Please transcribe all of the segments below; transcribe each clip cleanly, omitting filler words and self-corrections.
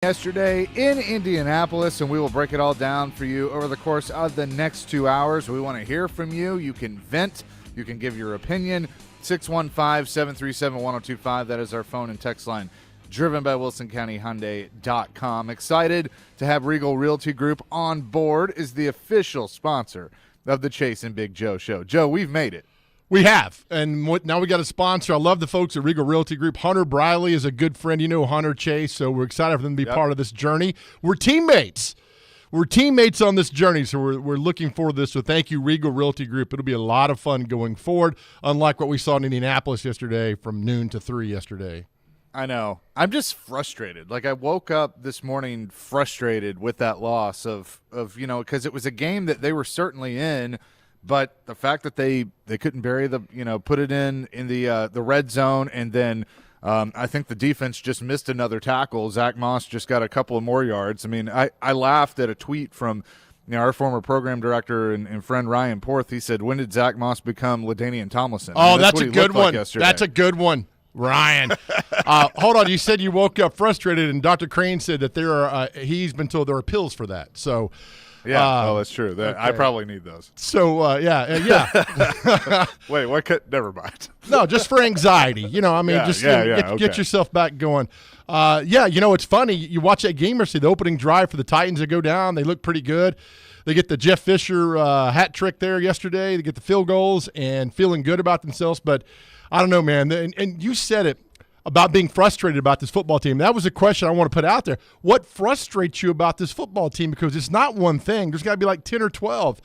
Yesterday in Indianapolis, and we will break it all down for you over the course of the next 2 hours. We want to hear from you. You can vent. You can give your opinion. 615-737-1025. That is our phone and text line, driven by WilsonCountyHyundai.com. Excited to have Regal Realty Group on board as the official sponsor of the Chase and Big Joe Show. Joe, we've made it. We have, and now we got a sponsor. I love the folks at Regal Realty Group. Hunter Briley is a good friend. You know Hunter, Chase, so we're excited for them to be part of this journey. We're teammates. We're teammates on this journey, so we're looking forward to this. So thank you, Regal Realty Group. It'll be a lot of fun going forward, unlike what we saw in Indianapolis yesterday from noon to 3 yesterday. I know. I'm just frustrated. Like, I woke up this morning frustrated with that loss of because it was a game that they were certainly in. But the fact that they couldn't bury put it in the red zone, and then I think the defense just missed another tackle. Zach Moss just got a couple of more yards. I mean, I laughed at a tweet from our former program director and friend Ryan Porth. He said, "When did Zach Moss become LaDainian Tomlinson?" Oh, that's a good one. That's a good one, Ryan. Hold on. You said you woke up frustrated, and Dr. Crane said that he's been told there are pills for that. So. Yeah, that's true. Okay. I probably need those. So, yeah. Wait, what could – never mind. No, just for anxiety. Get yourself back going. It's funny. You watch that game yesterday, the opening drive for the Titans. They go down. They look pretty good. They get the Jeff Fisher hat trick there yesterday. They get the field goals and feeling good about themselves. But I don't know, man. And you said it about being frustrated about this football team. That was a question I want to put out there. What frustrates you about this football team? Because it's not one thing. There's got to be like 10 or 12.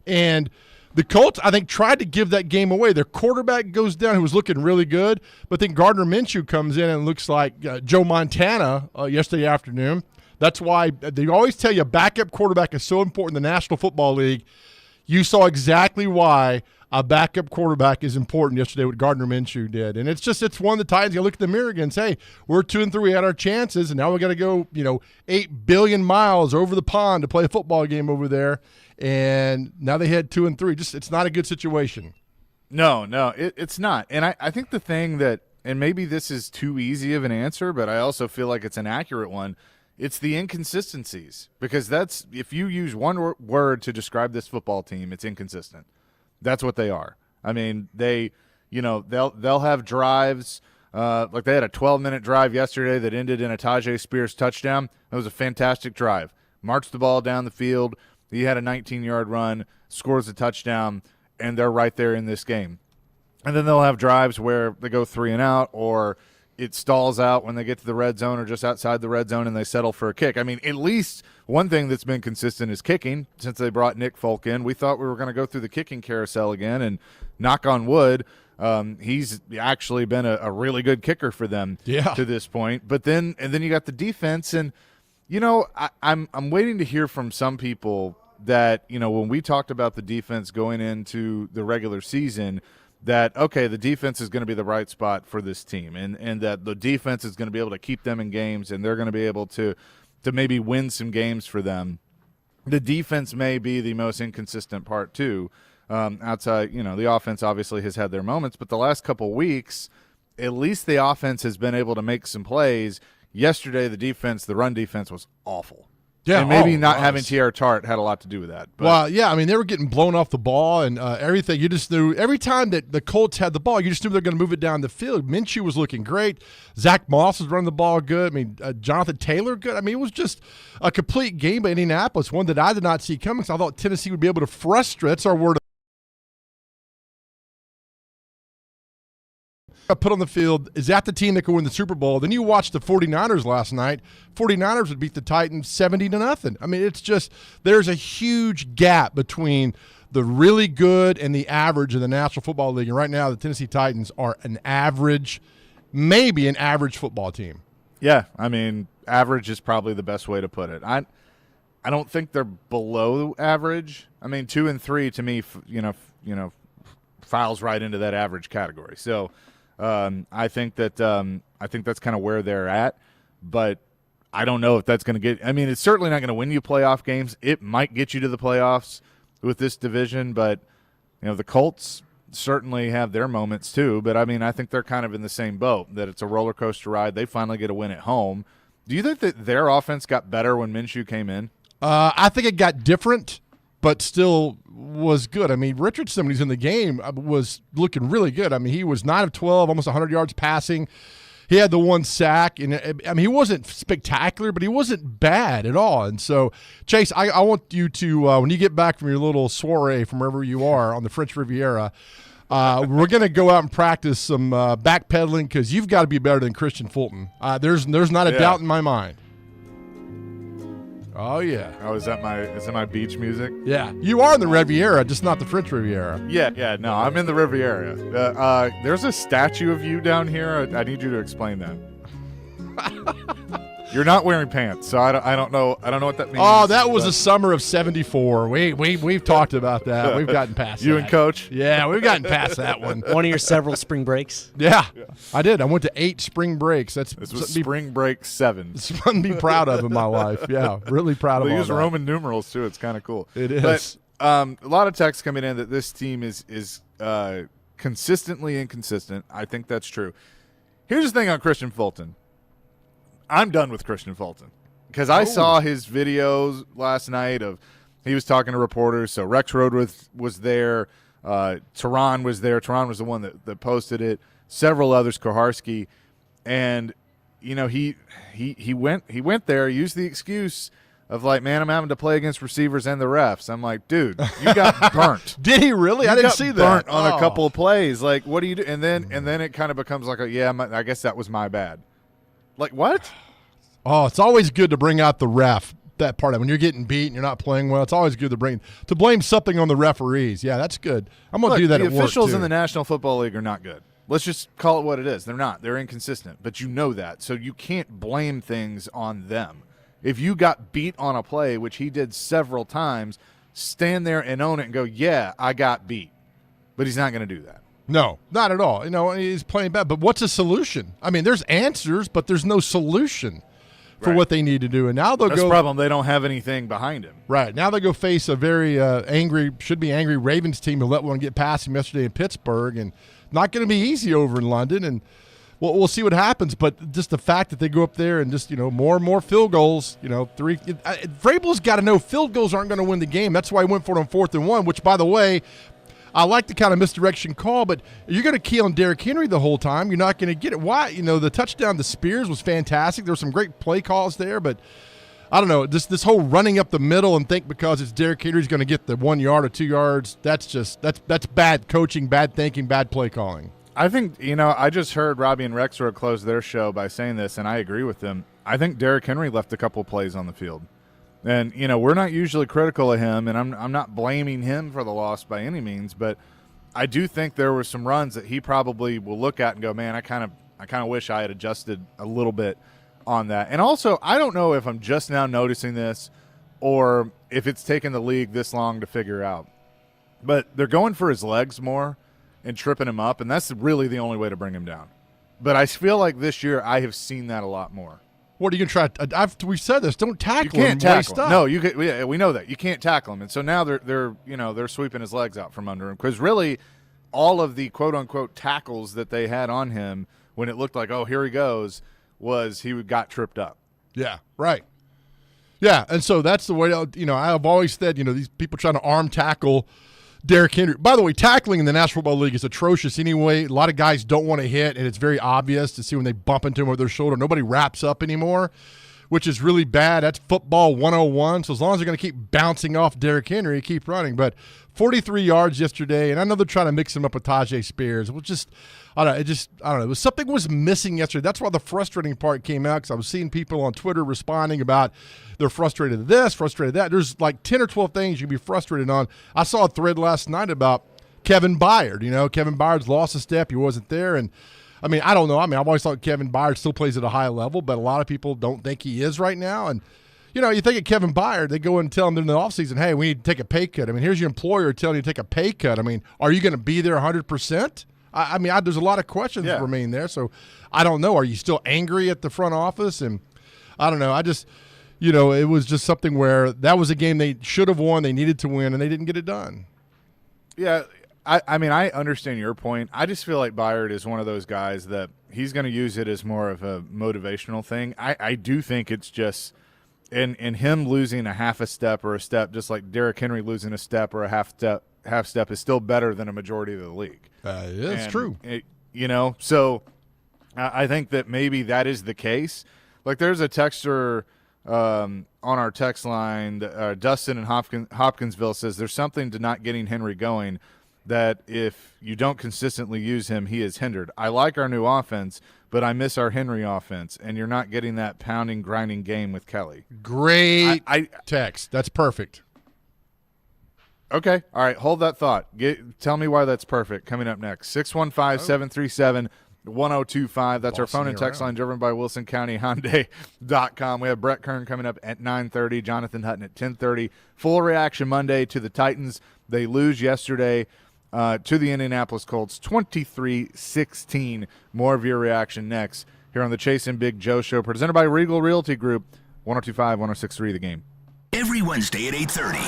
And the Colts, I think, tried to give that game away. Their quarterback goes down, who was looking really good, but then Gardner Minshew comes in and looks like Joe Montana yesterday afternoon. That's why they always tell you a backup quarterback is so important in the National Football League. You saw exactly why a backup quarterback is important yesterday, what Gardner Minshew did. And it's one of the Titans. You look at the mirror again and say, we're 2-3, we had our chances, and now we got to go, 8 billion miles over the pond to play a football game over there. And now they had 2-3. It's not a good situation. No, it's not. And I think the thing that, and maybe this is too easy of an answer, but I also feel like it's an accurate one, it's the inconsistencies. Because if you use one word to describe this football team, it's inconsistent. That's what they are. I mean, they'll have drives. Like they had a 12-minute drive yesterday that ended in a Tyjae Spears touchdown. That was a fantastic drive. Marched the ball down the field. He had a 19-yard run, scores a touchdown, and they're right there in this game. And then they'll have drives where they go 3 and out, or it stalls out when they get to the red zone or just outside the red zone and they settle for a kick. I mean, at least one thing that's been consistent is kicking. Since they brought Nick Folk in, we thought we were going to go through the kicking carousel again, and knock on wood, he's actually been a really good kicker for them to this point. But then you got the defense, and I'm waiting to hear from some people that when we talked about the defense going into the regular season, that, okay, the defense is going to be the right spot for this team, and that the defense is going to be able to keep them in games, and they're going to be able to maybe win some games for them. The defense may be the most inconsistent part too. Outside, the offense obviously has had their moments, but the last couple weeks, at least the offense has been able to make some plays. Yesterday, the run defense was awful. Yeah, and maybe not having T.R. Tart had a lot to do with that. But. Well, yeah, I mean, they were getting blown off the ball and everything. You just knew every time that the Colts had the ball, you just knew they were going to move it down the field. Minshew was looking great. Zach Moss was running the ball good. I mean, Jonathan Taylor good. I mean, it was just a complete game by Indianapolis, one that I did not see coming. So I thought Tennessee would be able to frustrate. That's our word. Put on the field, is that the team that could win the Super Bowl? Then you watch the 49ers last night. 49ers would beat the Titans 70-0. I mean, it's just there's a huge gap between the really good and the average in the National Football League. And right now, the Tennessee Titans are maybe an average football team. Yeah, I mean, average is probably the best way to put it. I don't think they're below average. I mean, 2-3 to me, files right into that average category. So. I think that's kind of where they're at, but I don't know if that's going to get – I mean, it's certainly not going to win you playoff games. It might get you to the playoffs with this division, but, the Colts certainly have their moments too. But, I mean, I think they're kind of in the same boat, that it's a roller coaster ride. They finally get a win at home, Do you think that their offense got better when Minshew came in? I think it got different, but still was good. I mean, Richardson, when he's in the game, was looking really good. I mean, he was 9 of 12, almost 100 yards passing. He had the 1 sack, and I mean, he wasn't spectacular, but he wasn't bad at all. And so, Chase, I want you to, when you get back from your little soiree from wherever you are on the French Riviera, we're going to go out and practice some backpedaling because you've got to be better than Christian Fulton. There's not a doubt in my mind. Oh, yeah. Oh, is that my beach music? Yeah. You are in the Riviera, just not the French Riviera. Yeah. No, I'm in the Riviera. There's a statue of you down here. I need you to explain that. You're not wearing pants, so I don't know what that means. Oh, that was the summer of '74. We've talked about that. We've gotten past you that. And Coach? Yeah, we've gotten past that one. One of your several spring breaks? Yeah, I did. I went to 8 spring breaks. This was spring break 7. It's something to be proud of in my life. Yeah, really proud of they all use that. Roman numerals, too. It's kind of cool. It is. But a lot of texts coming in that this team is consistently inconsistent. I think that's true. Here's the thing on Christian Fulton. I'm done with Christian Fulton because I saw his videos last night of he was talking to reporters. So Rex Road was there. Tehran was there. Tehran was the one that posted it. Several others, Koharski. And, you know, he went there, used the excuse of like, man, I'm having to play against receivers and the refs. I'm like, dude, you got burnt. Did he really? I didn't see that. Burnt on a couple of plays. Like, what do you do? And then it kind of becomes like, I guess that was my bad. Like, what? Oh, it's always good to bring out the ref, that part of it. When you're getting beat and you're not playing well, it's always good to blame something on the referees. Yeah, that's good. I'm going to do that at work, the officials too. in the National Football League are not good. Let's just call it what it is. They're not. They're inconsistent. But you know that. So you can't blame things on them. If you got beat on a play, which he did several times, stand there and own it and go, yeah, I got beat. But he's not going to do that. No, not at all. You know, he's playing bad. But what's a solution? I mean, there's answers, but there's no solution for what they need to do. And now That's the problem. They don't have anything behind him. Right. Now they go face a very angry Ravens team who let one get past him yesterday in Pittsburgh. And not going to be easy over in London. And we'll see what happens. But just the fact that they go up there and just, more and more field goals, 3. Vrabel's got to know field goals aren't going to win the game. That's why he went for it on 4th and 1, which, by the way, I like the kind of misdirection call, but you're going to key on Derrick Henry the whole time. You're not going to get it. Why? The touchdown to Spears was fantastic. There were some great play calls there, but I don't know. This whole running up the middle and think because it's Derrick Henry's going to get the 1 yard or 2 yards, that's bad coaching, bad thinking, bad play calling. I think, I just heard Robbie and Rexroad close their show by saying this, and I agree with them. I think Derrick Henry left a couple plays on the field. And, we're not usually critical of him, and I'm not blaming him for the loss by any means, but I do think there were some runs that he probably will look at and go, man, I kind of wish I had adjusted a little bit on that. And also, I don't know if I'm just now noticing this or if it's taken the league this long to figure out. But they're going for his legs more and tripping him up, and that's really the only way to bring him down. But I feel like this year I have seen that a lot more. What are you going to try? We've said this. Don't tackle him. You can't tackle him. No, we know that. You can't tackle him. And so now they're sweeping his legs out from under him because really all of the quote-unquote tackles that they had on him when it looked like, oh, here he goes, was he got tripped up. Yeah, right. Yeah, and so that's the way, I've always said, these people trying to arm tackle Derrick Henry. By the way, tackling in the National Football League is atrocious anyway. A lot of guys don't want to hit, and it's very obvious to see when they bump into him over their shoulder. Nobody wraps up anymore, which is really bad. That's football 101. So as long as they're going to keep bouncing off Derrick Henry, keep running. But 43 yards yesterday, and I know they're trying to mix him up with Tajay Spears. It was just, I don't know. It was something was missing yesterday. That's why the frustrating part came out because I was seeing people on Twitter responding about they're frustrated at this, frustrated at that. There's like 10 or 12 things you can be frustrated on. I saw a thread last night about Kevin Byard. Kevin Byard's lost a step. He wasn't there. And, I don't know. I've always thought Kevin Byard still plays at a high level, but a lot of people don't think he is right now. And, you think of Kevin Byard, they go in and tell him in the offseason, hey, we need to take a pay cut. Here's your employer telling you to take a pay cut. Are you going to be there 100%? There's a lot of questions that remain there. So I don't know. Are you still angry at the front office? And I don't know. I just, it was just something where that was a game they should have won. They needed to win, and they didn't get it done. Yeah, I mean, I understand your point. I just feel like Byard is one of those guys that he's going to use it as more of a motivational thing. I do think it's just in him losing a half a step or a step, just like Derrick Henry losing a step or a half step is still better than a majority of the league. That's true. So I think that maybe that is the case. Like there's a texter on our text line, Dustin in Hopkinsville says there's something to not getting Henry going that if you don't consistently use him, he is hindered. I like our new offense, but I miss our Henry offense, and you're not getting that pounding, grinding game with Kelly. Great text. That's perfect. Okay. All right. Hold that thought. Tell me why that's perfect. Coming up next, 615-737-1025. That's our phone and text line driven by WilsonCountyHyundai.com. We have Brett Kern coming up at 9:30, Jonathan Hutton at 10:30. Full reaction Monday to the Titans. They lose yesterday to the Indianapolis Colts, 23-16. More of your reaction next here on the Chase and Big Joe Show, presented by Regal Realty Group, 102.5, 106.3 The Game. Every Wednesday at 8:30.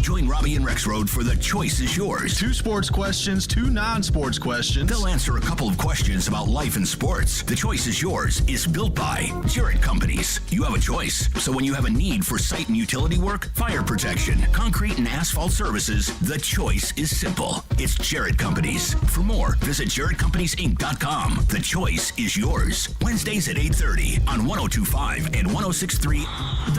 Join Robbie and Rexroad for The Choice is Yours. 2 sports questions, 2 non-sports questions. They'll answer a couple of questions about life and sports. The Choice is Yours is built by Jarrett Companies. You have a choice. So when you have a need for site and utility work, fire protection, concrete and asphalt services, the choice is simple. It's Jarrett Companies. For more, visit JarrettCompaniesInc.com. The Choice is Yours. Wednesdays at 8:30 on 102.5 and 106.3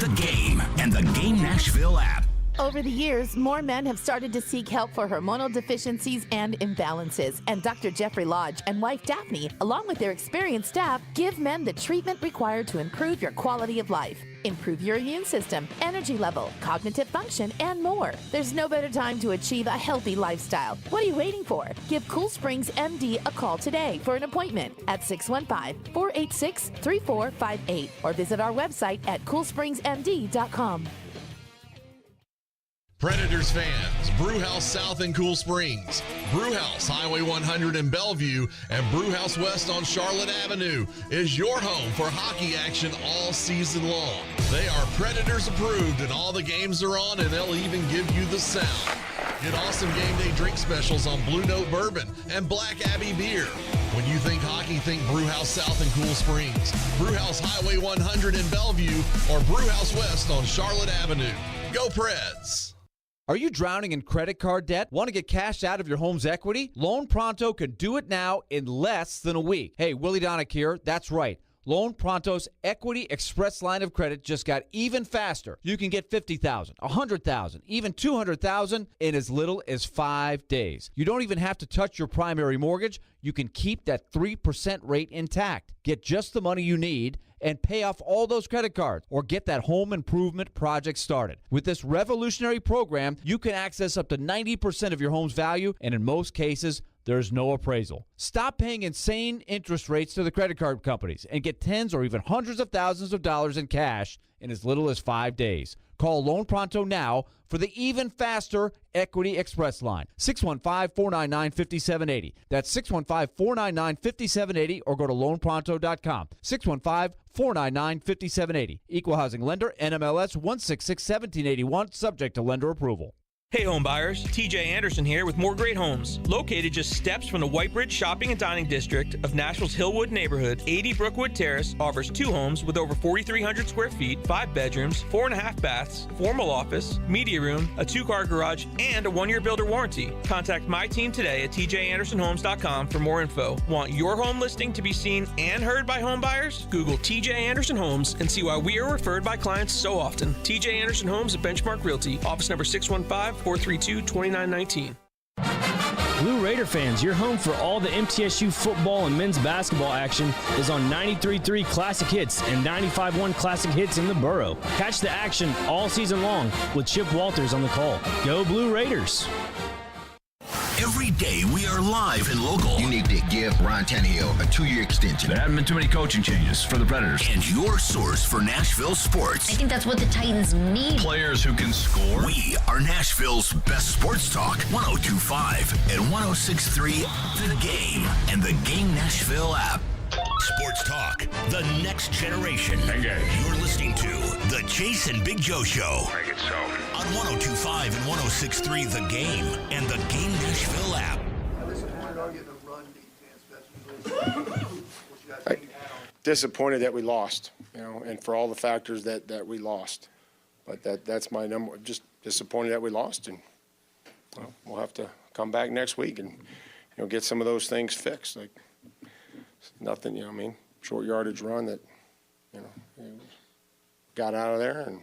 The Game and the Game Nashville app. Over the years, more men have started to seek help for hormonal deficiencies and imbalances. And Dr. Jeffrey Lodge and wife Daphne, along with their experienced staff, give men the treatment required to improve your quality of life, improve your immune system, energy level, cognitive function, and more. There's no better time to achieve a healthy lifestyle. What are you waiting for? Give Cool Springs MD a call today for an appointment at 615-486-3458 or visit our website at coolspringsmd.com. Predators fans, Brewhouse South in Cool Springs, Brewhouse Highway 100 in Bellevue, and Brewhouse West on Charlotte Avenue is your home for hockey action all season long. They are Predators approved and all the games are on, and they'll even give you the sound. Get awesome game day drink specials on Blue Note Bourbon and Black Abbey Beer. When you think hockey, think Brewhouse South in Cool Springs, Brewhouse Highway 100 in Bellevue, or Brewhouse West on Charlotte Avenue. Go Preds! Are you drowning in credit card debt? Want to get cash out of your home's equity? Loan Pronto can do it now in less than a week. Hey, Willie Donick here. That's right. Loan Pronto's Equity Express line of credit just got even faster. You can get $50,000, $100,000, even $200,000 in as little as 5 days. You don't even have to touch your primary mortgage. You can keep that 3% rate intact. Get just the money you need and pay off all those credit cards or get that home improvement project started. With this revolutionary program, you can access up to 90% of your home's value, and in most cases, there's no appraisal. Stop paying insane interest rates to the credit card companies and get tens or even hundreds of thousands of dollars in cash in as little as 5 days. Call Loan Pronto now for the even faster Equity Express line. 615-499-5780. That's 615-499-5780 or go to loanpronto.com. 615-499-5780. Equal Housing Lender, NMLS 1661781, subject to lender approval. Hey home buyers, TJ Anderson here with More Great Homes. Located just steps from the White Bridge Shopping and Dining District of Nashville's Hillwood neighborhood, 80 Brookwood Terrace offers 2 homes with over 4,300 square feet, 5 bedrooms, 4.5 baths, formal office, media room, a 2-car garage, and a 1-year builder warranty. Contact my team today at tjandersonhomes.com for more info. Want your home listing to be seen and heard by home buyers? Google TJ Anderson Homes and see why we are referred by clients so often. TJ Anderson Homes at Benchmark Realty, office number 615-432-2919. Blue Raider fans, your home for all the MTSU football and men's basketball action is on 93.3 Classic Hits and 95.1 Classic Hits in the borough. Catch the action all season long with Chip Walters on the call. Go Blue Raiders! Every day we are live and local. You need to give Ryan Tannehill a 2-year extension. There haven't been too many coaching changes for the Predators. And your source for Nashville sports. I think that's what the Titans need. Players who can score. We are Nashville's best sports talk. 102.5 and 106.3 The Game and the Game Nashville app. Sports talk, the next generation. Engage. You're listening to The Chase and Big Joe Show. Make it so. On 102.5 and 106.3 The Game and the Game Nashville app. Disappointed that we lost, and for all the factors that we lost. But that's my number. Just disappointed that we lost, and we'll have to come back next week and get some of those things fixed. Like nothing, short yardage run that got out of there, and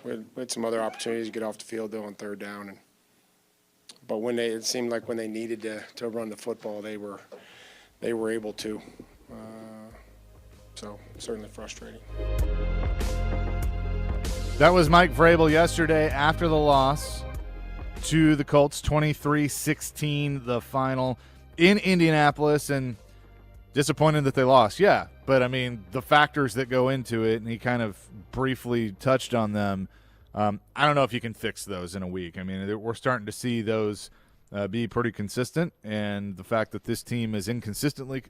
we had some other opportunities to get off the field though on third down. But it seemed like when they needed to run the football, they were able to. So certainly frustrating. That was Mike Vrabel yesterday after the loss to the Colts, 23-16, the final in Indianapolis, and disappointed that they lost. Yeah, but I mean the factors that go into it, and he kind of briefly touched on them. I don't know if you can fix those in a week. I mean, we're starting to see those be pretty consistent, and the fact that this team is consistently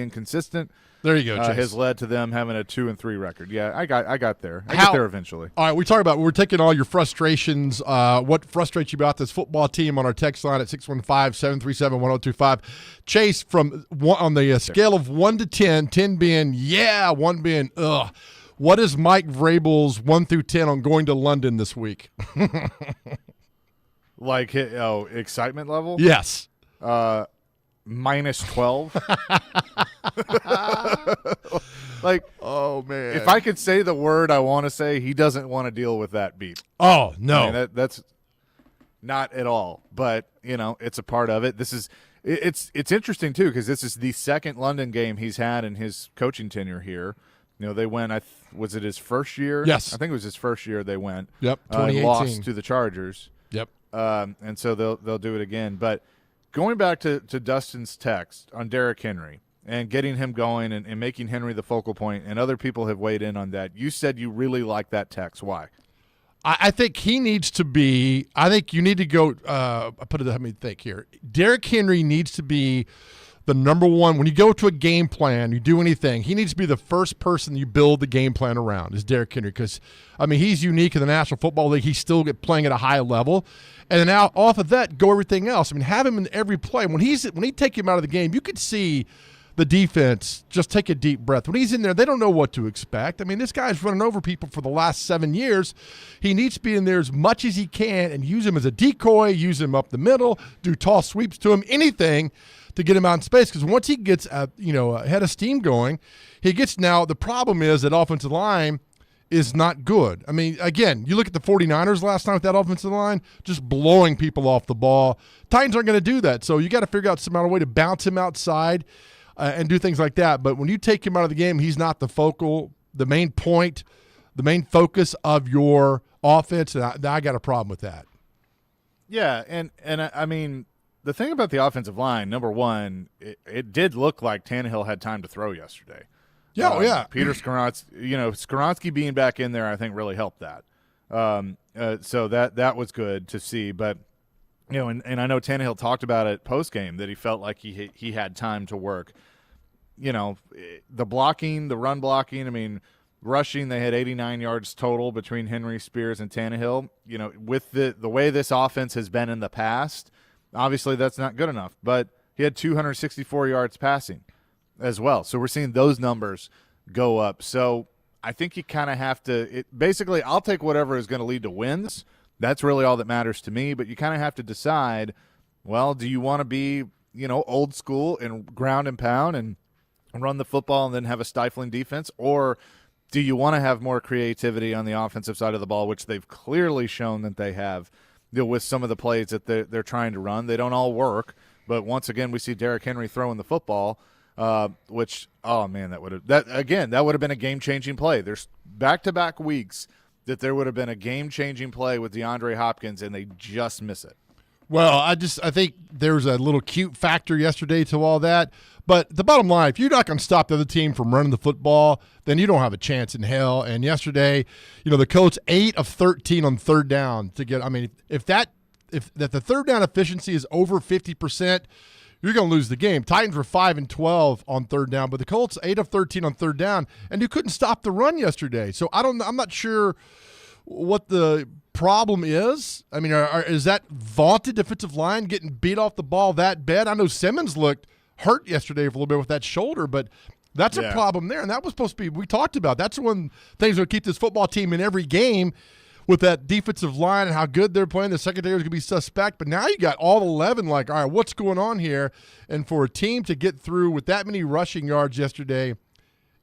inconsistent. There you go, Chase. Has led to them having a 2-3 record. Yeah, I got there. I get there eventually. All right, we're taking all your frustrations. What frustrates you about this football team on our text line at 615-737-1025. Chase, on the scale of 1 to 10, 10 being yeah, 1 being ugh. What is Mike Vrabel's 1 through 10 on going to London this week? Like excitement level? Yes. Minus 12. Like, oh man, if I could say the word I want to say, he doesn't want to deal with that beat. Oh no, I mean, that's not at all. But it's a part of it. It's interesting too, because this is the second London game he's had in his coaching tenure here. They went. Was it his first year? Yes, I think it was his first year they went. Yep, 2018. Lost to the Chargers. Yep. And so they'll do it again. But going back to Dustin's text on Derrick Henry and getting him going and making Henry the focal point, and other people have weighed in on that. You said you really like that text. Why? I think he needs to be – I think you need to go let me think here. Derrick Henry needs to be the number one. When you go to a game plan, you do anything, he needs to be the first person you build the game plan around is Derrick Henry, because, he's unique in the National Football League. He's still playing at a high level. And then out off of that, go everything else. Have him in every play. When he take him out of the game, you could see the defense just take a deep breath. When he's in there, they don't know what to expect. This guy's running over people for the last 7 years. He needs to be in there as much as he can and use him as a decoy, use him up the middle, do toss sweeps to him, anything to get him out in space. Because once he gets a head of steam going, the problem is that offensive line is not good. Again, you look at the 49ers last night with that offensive line, just blowing people off the ball. Titans aren't going to do that, so you got to figure out some other way to bounce him outside and do things like that. But when you take him out of the game, he's not the main point, the main focus of your offense, and I got a problem with that. Yeah, and the thing about the offensive line, number one, it did look like Tannehill had time to throw yesterday. Yeah, yeah. Peter Skoronski being back in there, I think, really helped that. So that was good to see. But and I know Tannehill talked about it post game that he felt like he had time to work. The blocking, the run blocking. Rushing, they had 89 yards total between Henry, Spears, and Tannehill. With the way this offense has been in the past, obviously that's not good enough. But he had 264 yards passing as well. So we're seeing those numbers go up. So I think you kind of have to basically, I'll take whatever is going to lead to wins. That's really all that matters to me. But you kind of have to decide, well, do you want to be, old school and ground and pound and run the football and then have a stifling defense? Or do you want to have more creativity on the offensive side of the ball, which they've clearly shown that they have, with some of the plays that they're trying to run? They don't all work. But once again, we see Derrick Henry throwing the football. Which, oh man, that would have been a game-changing play. There's back-to-back weeks that there would have been a game-changing play with DeAndre Hopkins, and they just miss it. Well, I think there was a little cute factor yesterday to all that. But the bottom line, if you're not going to stop the other team from running the football, then you don't have a chance in hell. And yesterday, the Colts 8 of 13 on third down to get. If the third down efficiency is over 50%. you're going to lose the game. Titans were 5-12 on third down, but the Colts 8 of 13 on third down, and you couldn't stop the run yesterday. So I'm not sure what the problem is. I mean, is that vaunted defensive line getting beat off the ball that bad? I know Simmons looked hurt yesterday for a little bit with that shoulder, but that's a problem there. And that was supposed to be, we talked about, that's one things that would keep this football team in every game with that defensive line and how good they're playing. The secondary is going to be suspect. But now you got all 11 like, all right, what's going on here? And for a team to get through with that many rushing yards yesterday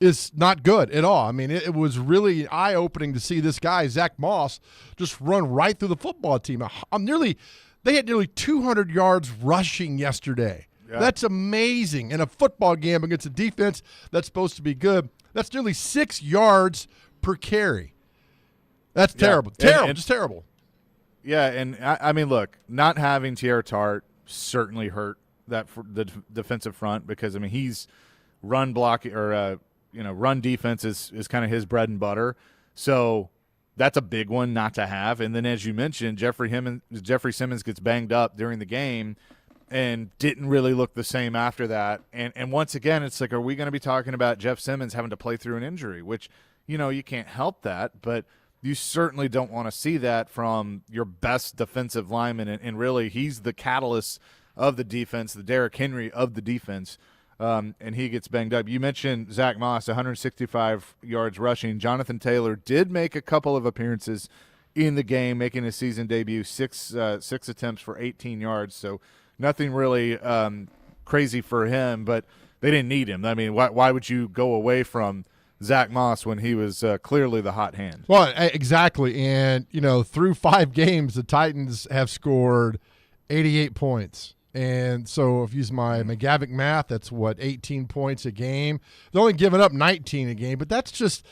is not good at all. I mean, it was really eye-opening to see this guy, Zach Moss, just run right through the football team. They had nearly 200 yards rushing yesterday. Yeah. That's amazing. In a football game against a defense that's supposed to be good, that's nearly 6 yards per carry. That's terrible. Just terrible. Yeah, and I mean, look, not having Teair Tart certainly hurt the defensive front because, I mean, he's run blocking or run defense is kind of his bread and butter. So that's a big one not to have. And then, as you mentioned, Jeffrey Simmons gets banged up during the game and didn't really look the same after that. And once again, it's like, are we going to be talking about Jeff Simmons having to play through an injury, which, you can't help that, but you certainly don't want to see that from your best defensive lineman. And really, he's the catalyst of the defense, the Derrick Henry of the defense. And he gets banged up. You mentioned Zach Moss, 165 yards rushing. Jonathan Taylor did make a couple of appearances in the game, making his season debut, six attempts for 18 yards. So nothing really crazy for him, but they didn't need him. I mean, why would you go away from Zach Moss when he was clearly the hot hand? Well, exactly. And, through 5 games, the Titans have scored 88 points. And so if you use my McGavick math, that's 18 points a game. They're only giving up 19 a game, but that's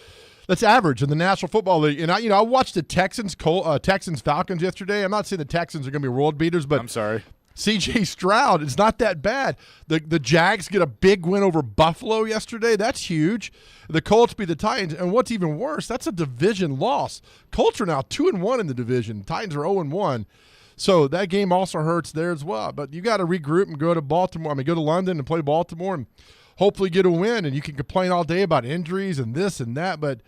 average in the National Football League. And I watched the Texans Falcons yesterday. I'm not saying the Texans are going to be world beaters, but I'm sorry. C.J. Stroud, it's not that bad. The Jags get a big win over Buffalo yesterday. That's huge. The Colts beat the Titans, and what's even worse, that's a division loss. Colts are now 2-1 in the division. Titans are 0-1. So that game also hurts there as well. But you got to regroup and go to Baltimore. Go to London and play Baltimore and hopefully get a win. And you can complain all day about injuries and this and that, but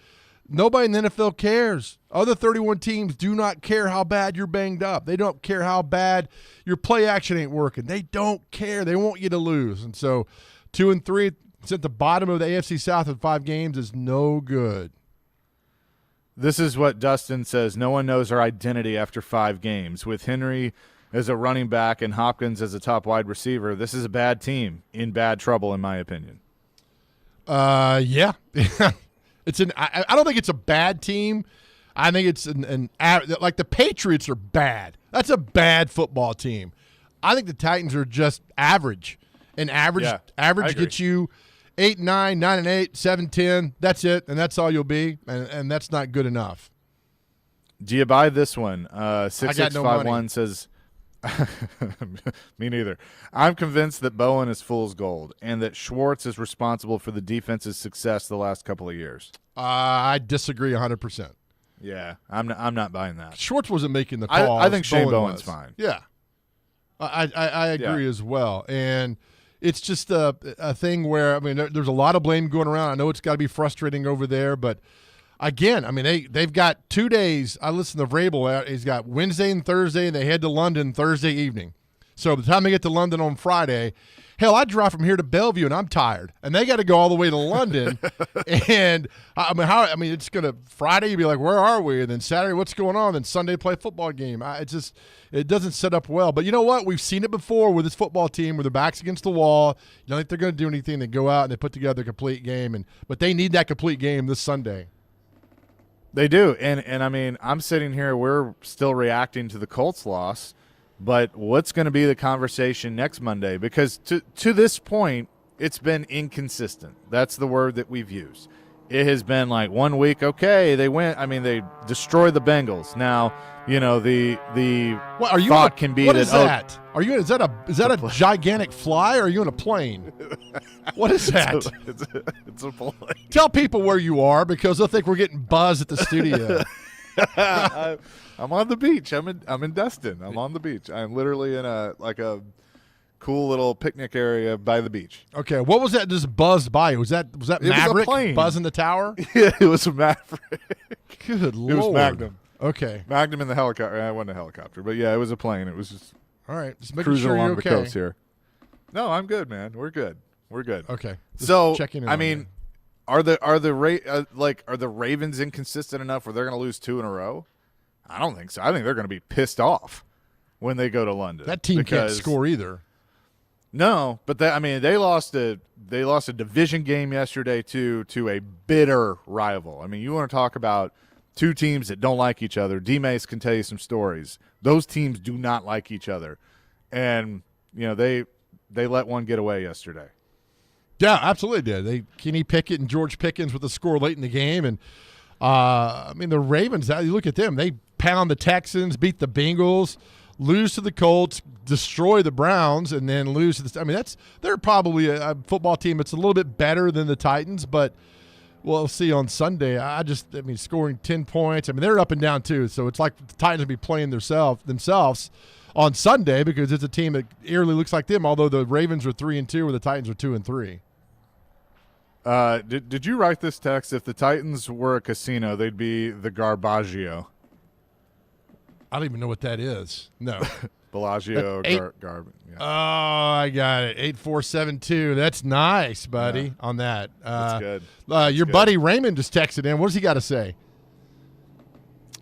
nobody in the NFL cares. Other 31 teams do not care how bad you're banged up. They don't care how bad your play action ain't working. They don't care. They want you to lose. And so 2-3, it's at the bottom of the AFC South in 5 games is no good. This is what Dustin says. No one knows our identity after 5 games. With Henry as a running back and Hopkins as a top wide receiver, this is a bad team in bad trouble, in my opinion. Yeah. I don't think it's a bad team. I think it's like the Patriots are bad. That's a bad football team. I think the Titans are just average. And average gets you 8-9, 9-8, 7-10. That's it, and that's all you'll be, and that's not good enough. Do you buy this one? 6651 says, me neither. I'm convinced that Bowen is fool's gold and that Schwartz is responsible for the defense's success the last couple of years. I disagree 100%. Yeah, I'm not buying that. Schwartz wasn't making the calls. I think Shane Bowen's fine. Yeah, I agree as well, and it's just a thing where, there's a lot of blame going around. I know it's got to be frustrating over there, but again, they've got 2 days. I listened to Vrabel. He's got Wednesday and Thursday, and they head to London Thursday evening. So by the time they get to London on Friday, hell, I drive from here to Bellevue, and I'm tired. And they got to go all the way to London. And, it's going to – Friday, you'd be like, where are we? And then Saturday, what's going on? And Sunday, play a football game. It doesn't set up well. But you know what? We've seen it before with this football team where their back's against the wall. You don't think they're going to do anything. They go out and they put together a complete game. But they need that complete game this Sunday. They do. And I'm sitting here, we're still reacting to the Colts loss. But what's going to be the conversation next Monday? Because to this point, it's been inconsistent. That's the word that we've used. It has been like 1 week, okay, they went. They destroyed the Bengals. Now, the thought can be what that. Is that? Is that a gigantic fly, or are you in a plane? What is that? It's a plane. Tell people where you are because they'll think we're getting buzzed at the studio. I'm on the beach. I'm in Destin. I'm on the beach. I'm literally in a cool little picnic area by the beach. Okay, what was that just buzzed by? Was that Maverick was a plane. buzzing the tower? Yeah, it was a Maverick. Good Lord. It was Magnum. Okay. Magnum in the helicopter. It wasn't a helicopter, but yeah, it was a plane. It was just all right. Just making cruising sure along you're the okay. coast here. No, I'm good, man. We're good. Okay. Just So checking in I on mean, you. are the Ravens inconsistent enough where they're going to lose 2 in a row? I don't think so. I think they're going to be pissed off when they go to London. That team can't score either. No, but they lost a division game yesterday to a bitter rival. I mean, you want to talk about two teams that don't like each other. D-Mace can tell you some stories. Those teams do not like each other, and they let one get away yesterday. Yeah, absolutely did. Kenny Pickett and George Pickens with the score late in the game, and the Ravens. You look at them; they pound the Texans, beat the Bengals, lose to the Colts, destroy the Browns, and then lose to the. They're probably a football team that's a little bit better than the Titans, but we'll see on Sunday. Scoring 10 points. They're up and down too, so it's like the Titans will be playing themselves on Sunday because it's a team that eerily looks like them. Although the Ravens are 3-2, or the Titans are 2-3. Did you write this text? If the Titans were a casino, they'd be the Garbaggio. I don't even know what that is. No. Bellagio, Yeah. Oh, I got it. 8472. That's nice, buddy, on that. That's good. Your buddy Raymond just texted in. What does he got to say?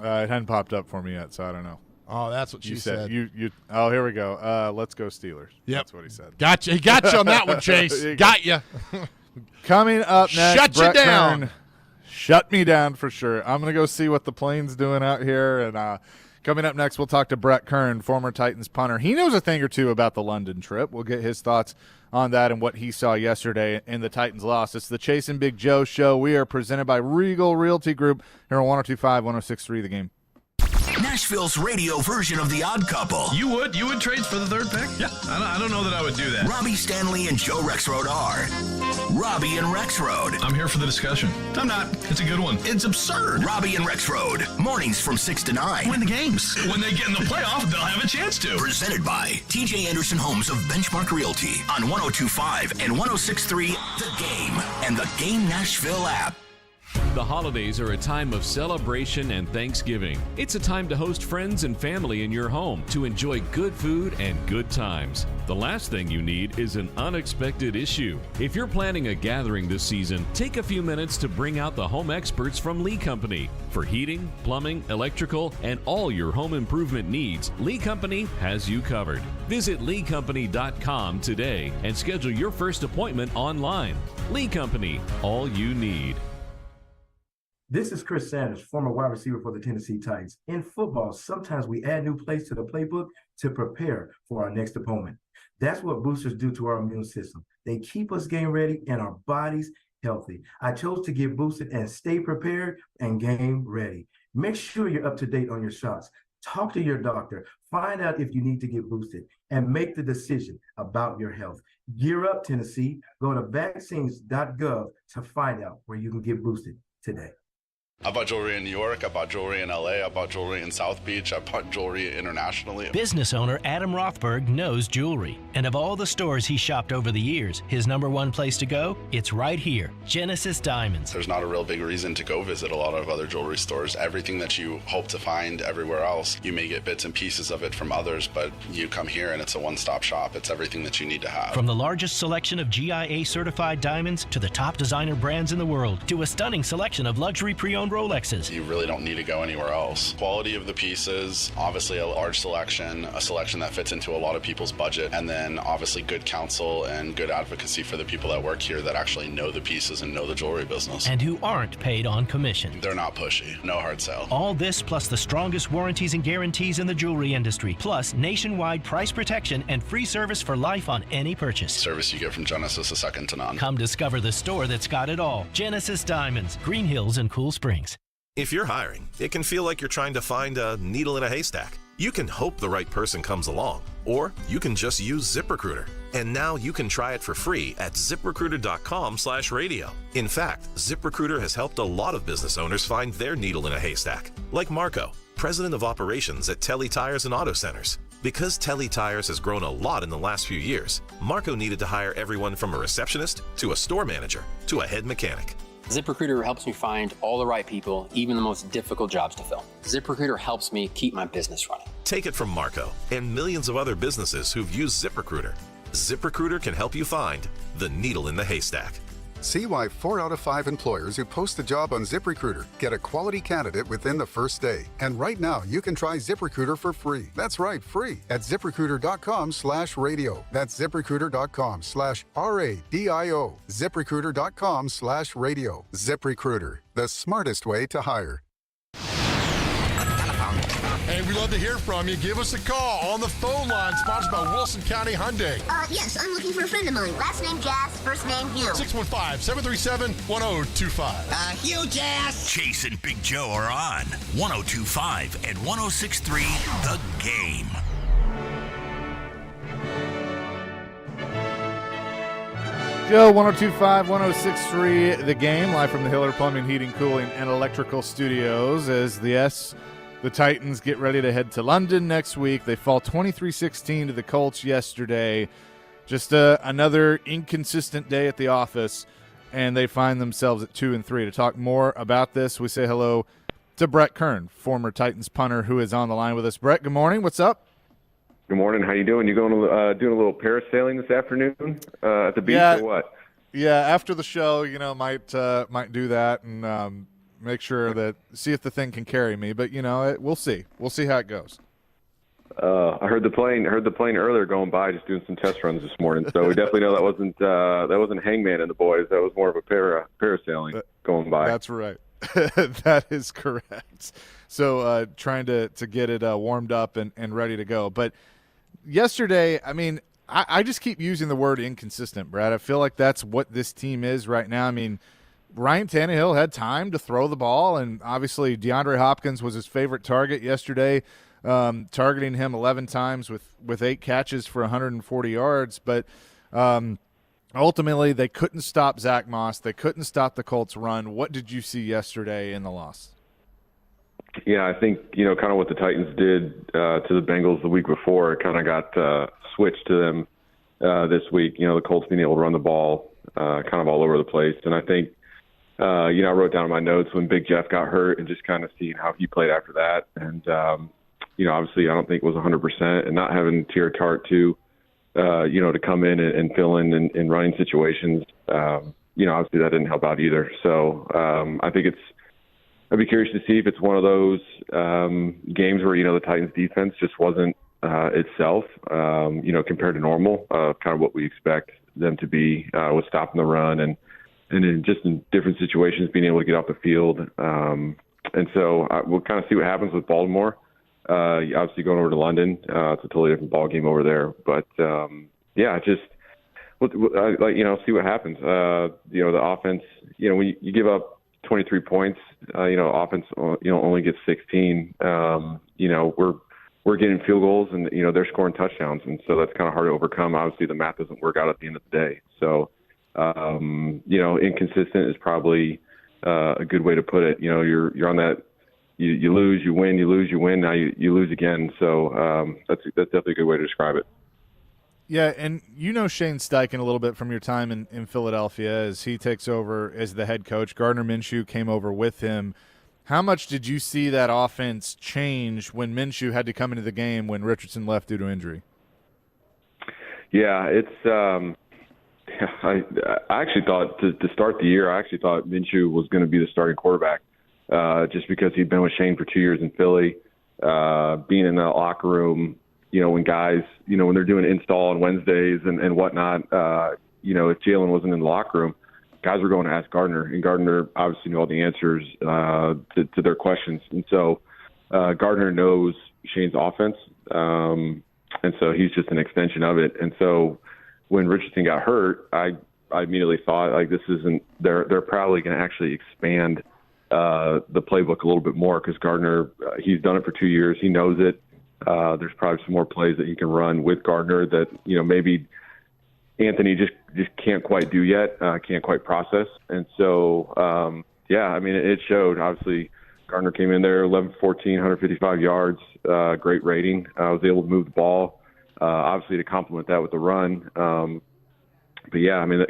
It hadn't popped up for me yet, so I don't know. Oh, that's what she said. Oh, here we go. Let's go Steelers. Yep. That's what he said. Gotcha. He got you on that one, Chase. Got you. Coming up next, Shut Brett you down. Kern. Shut me down for sure. I'm going to go see what the plane's doing out here. And coming up next, we'll talk to Brett Kern, former Titans punter. He knows a thing or two about the London trip. We'll get his thoughts on that and what he saw yesterday in the Titans loss. It's the Chase and Big Joe show. We are presented by Regal Realty Group here on 102.5, 106.3 The Game. Nashville's radio version of The Odd Couple. You would trade for the third pick? Yeah, I don't know that I would do that. Robbie Stanley and Joe Rexrode are Robbie and Rexrode. I'm here for the discussion. I'm not. It's a good one. It's absurd. Robbie and Rexrode. Mornings from 6 to 9. Win the games. When they get in the playoff, they'll have a chance to. Presented by TJ Anderson Homes of Benchmark Realty on 102.5 and 106.3 The Game and the Game Nashville app. The holidays are a time of celebration and Thanksgiving. It's a time to host friends and family in your home to enjoy good food and good times. The last thing you need is an unexpected issue. If you're planning a gathering this season, take a few minutes to bring out the home experts from Lee Company. For heating, plumbing, electrical, and all your home improvement needs, Lee Company has you covered. Visit LeeCompany.com today and schedule your first appointment online. Lee Company, all you need. This is Chris Sanders, former wide receiver for the Tennessee Titans. In football, sometimes we add new plays to the playbook to prepare for our next opponent. That's what boosters do to our immune system. They keep us game ready and our bodies healthy. I chose to get boosted and stay prepared and game ready. Make sure you're up to date on your shots. Talk to your doctor. Find out if you need to get boosted and make the decision about your health. Gear up, Tennessee. Go to vaccines.gov to find out where you can get boosted today. I bought jewelry in New York, I bought jewelry in LA, I bought jewelry in South Beach, I bought jewelry internationally. Business owner Adam Rothberg knows jewelry. And of all the stores he shopped over the years, his number one place to go, it's right here, Genesis Diamonds. There's not a real big reason to go visit a lot of other jewelry stores. Everything that you hope to find everywhere else, you may get bits and pieces of it from others, but you come here and it's a one-stop shop. It's everything that you need to have. From the largest selection of GIA certified diamonds to the top designer brands in the world to a stunning selection of luxury pre-owned Rolexes. You really don't need to go anywhere else. Quality of the pieces, obviously a large selection, a selection that fits into a lot of people's budget, and then obviously good counsel and good advocacy for the people that work here that actually know the pieces and know the jewelry business. And who aren't paid on commission. They're not pushy. No hard sell. All this plus the strongest warranties and guarantees in the jewelry industry, plus nationwide price protection and free service for life on any purchase. Service you get from Genesis is second to none. Come discover the store that's got it all. Genesis Diamonds, Green Hills and Cool Springs. If you're hiring, it can feel like you're trying to find a needle in a haystack. You can hope the right person comes along, or you can just use ZipRecruiter. And now you can try it for free at ZipRecruiter.com/radio. In fact, ZipRecruiter has helped a lot of business owners find their needle in a haystack, like Marco, president of operations at Telly Tires and Auto Centers. Because Telly Tires has grown a lot in the last few years, Marco needed to hire everyone from a receptionist to a store manager to a head mechanic. ZipRecruiter helps me find all the right people, even the most difficult jobs to fill. ZipRecruiter helps me keep my business running. Take it from Marco and millions of other businesses who've used ZipRecruiter. ZipRecruiter can help you find the needle in the haystack. See why 4 out of 5 employers who post a job on ZipRecruiter get a quality candidate within the first day. And right now, you can try ZipRecruiter for free. That's right, free at ZipRecruiter.com/radio. That's ZipRecruiter.com/RADIO. ZipRecruiter.com/radio. ZipRecruiter, the smartest way to hire. Hey, we love to hear from you. Give us a call on the phone line, sponsored by Wilson County Hyundai. Yes, I'm looking for a friend of mine. Last name Jazz, first name Hugh. 615-737-1025. Hugh Jazz. Chase and Big Joe are on 102.5 and 106.3 The Game. Joe, 102.5, 106.3 The Game, live from the Hiller Plumbing, Heating, Cooling, and Electrical Studios as the Titans get ready to head to London next week. They fall 23-16 to the Colts yesterday. Just another inconsistent day at the office, and they find themselves at 2-3. To talk more about this, we say hello to Brett Kern, former Titans punter, who is on the line with us. Brett, good morning. What's up? Good morning. How you doing? You going to doing a little parasailing this afternoon at the beach or what? Yeah, after the show, might do that and make sure see if the thing can carry me. But we'll see. We'll see how it goes. I heard the plane earlier going by, just doing some test runs this morning. So we definitely know that wasn't Hangman and the boys. That was more of a parasailing going by. That's right. That is correct. So trying to get it warmed up and ready to go. But yesterday, I mean, I just keep using the word inconsistent, Brad. I feel like that's what this team is right now. I mean, Ryan Tannehill had time to throw the ball, and obviously DeAndre Hopkins was his favorite target yesterday, targeting him 11 times with 8 catches for 140 yards. But ultimately, they couldn't stop Zach Moss. They couldn't stop the Colts' run. What did you see yesterday in the loss? Yeah, I think, kind of what the Titans did to the Bengals the week before, it kind of got switched to them this week. The Colts being able to run the ball kind of all over the place. And I think, I wrote down in my notes when Big Jeff got hurt and just kind of seeing how he played after that. And, obviously I don't think it was 100%. And not having Tier Tart too, to come in and fill in running situations, obviously that didn't help out either. So I think I'd be curious to see if it's one of those games where, the Titans defense just wasn't itself, compared to normal, kind of what we expect them to be with stopping the run and in just in different situations being able to get off the field. And so we'll kind of see what happens with Baltimore. Obviously going over to London, it's a totally different ball game over there. But, see what happens. The offense, when you give up 23 points, offense, only gets 16. We're getting field goals and, they're scoring touchdowns. And so that's kind of hard to overcome. Obviously the math doesn't work out at the end of the day. So, inconsistent is probably a good way to put it. You're on that, you lose, you win, you lose, you win. Now you lose again. So that's definitely a good way to describe it. Yeah, and Shane Steichen a little bit from your time in Philadelphia as he takes over as the head coach. Gardner Minshew came over with him. How much did you see that offense change when Minshew had to come into the game when Richardson left due to injury? Yeah, it's I actually thought to start the year, I actually thought Minshew was going to be the starting quarterback just because he'd been with Shane for 2 years in Philly, being in the locker room, when guys, when they're doing install on Wednesdays and whatnot, if Jalen wasn't in the locker room, guys were going to ask Gardner, and Gardner obviously knew all the answers to their questions. And so Gardner knows Shane's offense, and so he's just an extension of it. And so when Richardson got hurt, I immediately thought, like, this isn't – they're probably going to actually expand the playbook a little bit more because Gardner, he's done it for 2 years. He knows it. There's probably some more plays that he can run with Gardner that, maybe Anthony just can't quite do yet, can't quite process. And so, it showed. Obviously, Gardner came in there 11-14, 155 yards, great rating. I was able to move the ball, obviously to complement that with the run. But yeah, I mean,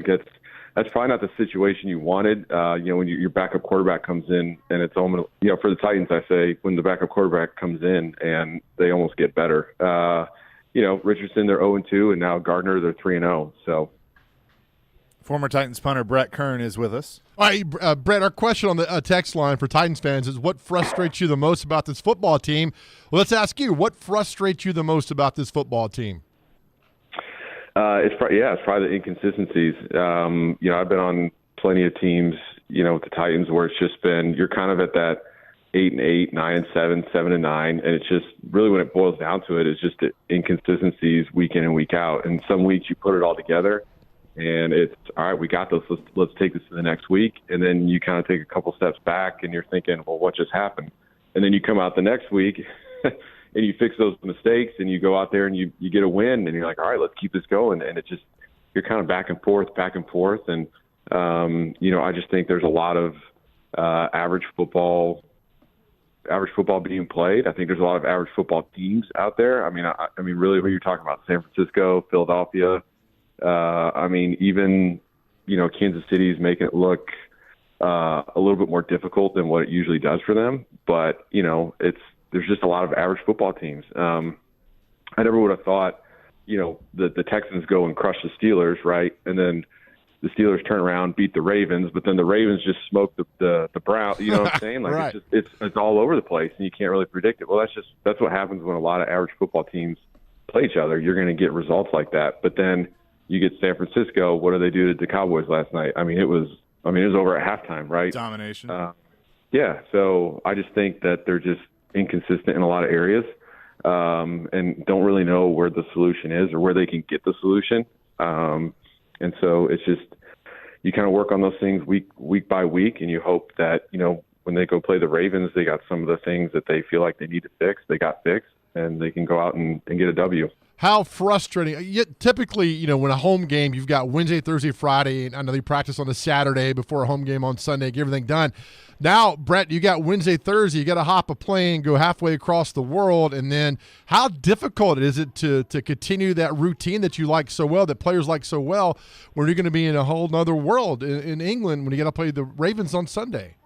that's probably not the situation you wanted. When your backup quarterback comes in, and it's almost, for the Titans, I say when the backup quarterback comes in and they almost get better. Richardson, they're 0-2, and now Gardner, they're 3-0. So. Former Titans punter Brett Kern is with us. All right, Brett, our question on the text line for Titans fans is, what frustrates you the most about this football team? Well, let's ask you, what frustrates you the most about this football team? It's probably the inconsistencies. I've been on plenty of teams, with the Titans where it's just been, you're kind of at that 8-8, 9-7, 7-9, and it's just really, when it boils down to it, it's just the inconsistencies week in and week out. And some weeks you put it all together, and it's, all right, we got this. Let's take this to the next week. And then you kind of take a couple steps back and you're thinking, well, what just happened? And then you come out the next week and you fix those mistakes and you go out there and you get a win and you're like, all right, let's keep this going. And it just, you're kind of back and forth. And, I just think there's a lot of average football being played. I think there's a lot of average football teams out there. I mean, really, when you're talking about San Francisco, Philadelphia, even, Kansas City's making it look a little bit more difficult than what it usually does for them. But, there's just a lot of average football teams. I never would have thought, the Texans go and crush the Steelers, right? And then the Steelers turn around, beat the Ravens, but then the Ravens just smoke the Browns. You know what I'm saying? Like, right. It's all over the place, and you can't really predict it. Well, that's what happens when a lot of average football teams play each other. You're going to get results like that. But then you get San Francisco. What do they do to the Cowboys last night? It was over at halftime, right? Domination. Yeah. So I just think that they're just inconsistent in a lot of areas, and don't really know where the solution is or where they can get the solution. And so it's just, you kind of work on those things week by week, and you hope that, when they go play the Ravens, they got some of the things that they feel like they need to fix. They got fixed, and they can go out and get a W. How frustrating. Typically, when a home game, you've got Wednesday, Thursday, Friday, and I know they practice on a Saturday before a home game on Sunday, get everything done. Now, Brett, you got Wednesday, Thursday, you got to hop a plane, go halfway across the world, and then how difficult is it to continue that routine that you like so well, that players like so well, when you're going to be in a whole other world in England when you got to play the Ravens on Sunday?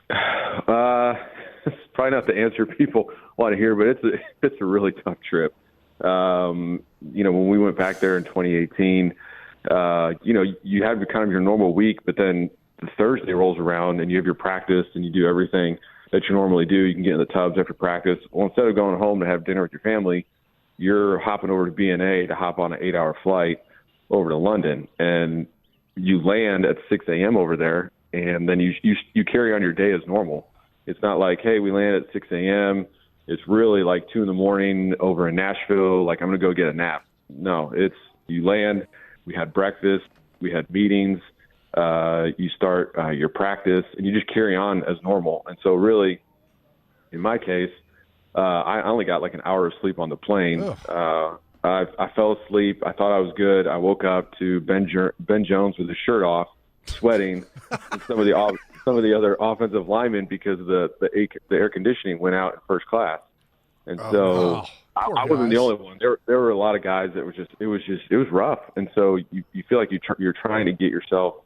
It's probably not the answer people want to hear, but it's a really tough trip. When we went back there in 2018, you have kind of your normal week, but then the Thursday rolls around and you have your practice and you do everything that you normally do. You can get in the tubs after practice. Well, instead of going home to have dinner with your family, you're hopping over to BNA to hop on an 8-hour flight over to London, and you land at 6 a.m. over there, and then you carry on your day as normal. It's not like, hey, we land at 6 a.m., it's really like 2 a.m. over in Nashville. Like, I'm going to go get a nap. No, it's you land. We had breakfast. We had meetings. You start your practice, and you just carry on as normal. And so really, in my case, I only got like an hour of sleep on the plane. I fell asleep. I thought I was good. I woke up to Ben Jones with his shirt off, sweating, and some of the other offensive linemen because the air conditioning went out in first class. And so I wasn't the only one. There were a lot of guys that it was rough. And so you feel like you're trying to get yourself